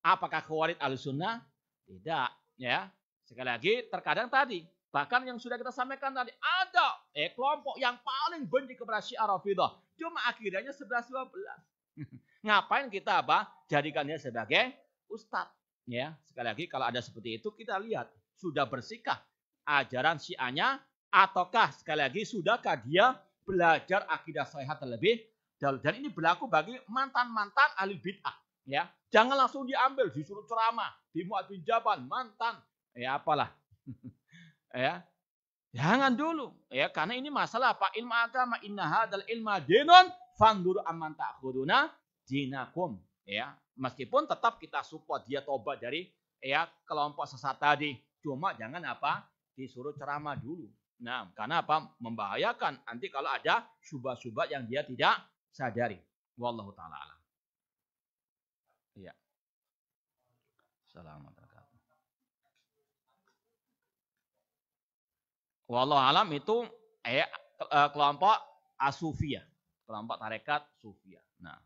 Apakah khawarij Ahlussunnah? Tidak, ya. Sekali lagi terkadang tadi bahkan yang sudah kita sampaikan tadi ada kelompok yang paling benci kepada Syiah Rafidhah. Cuma akidahnya 11-12. Ngapain kita jadikan dia sebagai ustadz, ya. Sekali lagi kalau ada seperti itu kita lihat sudah bersihkah ajaran Syiahnya ataukah sekali lagi sudahkah dia belajar akidah sahihah terlebih dahulu. Dan ini berlaku bagi mantan-mantan ahli bid'ah, ya. Jangan langsung diambil disuruh ceramah di Mu'adz bin Jabal mantan ya apalah. Ya. Jangan dulu, ya, karena ini masalah apa? Ilmu agama, inna hadzal ilma dinun fandur amman ta'khuduna dinakum, ya. Meskipun tetap kita support dia tobat dari kelompok sesat tadi. Cuma jangan disuruh ceramah dulu. Nah, karena membahayakan nanti kalau ada syubhat-syubhat yang dia tidak sadari. Wallahu taala alam. Iya. Assalamualaikum. Wallahu alam itu kelompok As-Sufiyah, kelompok tarekat Sufiyah. Nah,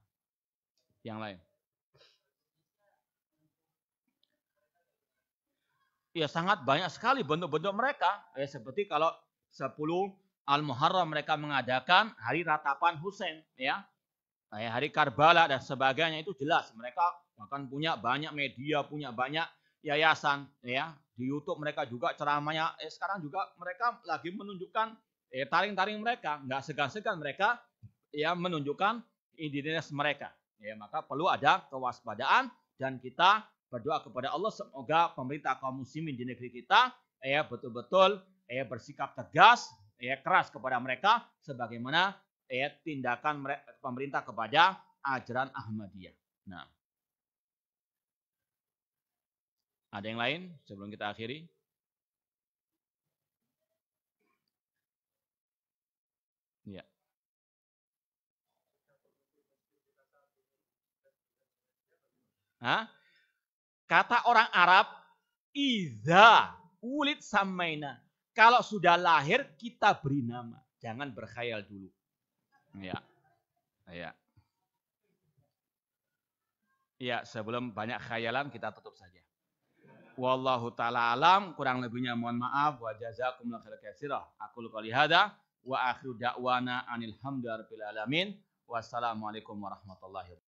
yang lain. Ya sangat banyak sekali bentuk-bentuk mereka. Seperti kalau 10 Al-Muharram mereka mengadakan hari ratapan Husain, ya. Hari Karbala dan sebagainya itu jelas. Mereka bahkan punya banyak media, punya banyak yayasan, ya. Di YouTube mereka juga ceramahnya. Sekarang juga mereka lagi menunjukkan taring-taring mereka, nggak segan-segan mereka menunjukkan identitas mereka. Ya, maka perlu ada kewaspadaan dan kita berdoa kepada Allah semoga pemerintah kaum muslimin di negeri kita betul-betul bersikap tegas, keras kepada mereka sebagaimana tindakan pemerintah kepada ajaran Ahmadiyah. Nah, Ada yang lain sebelum kita akhiri? Ya. Hah? Kata orang Arab, iza ulid samaina. Kalau sudah lahir kita beri nama. Jangan berkhayal dulu. Ya. Ya. Ya, sebelum banyak khayalan kita tutup saja. Wallahu ta'ala alam, kurang lebihnya mohon maaf. Wa jazakumullahu khairan katsira. Aqulu qouli hadza wa akhiru da'wana anil hamdulillahi rabbil alamin. Wassalamualaikum warahmatullahi wabarakatuh.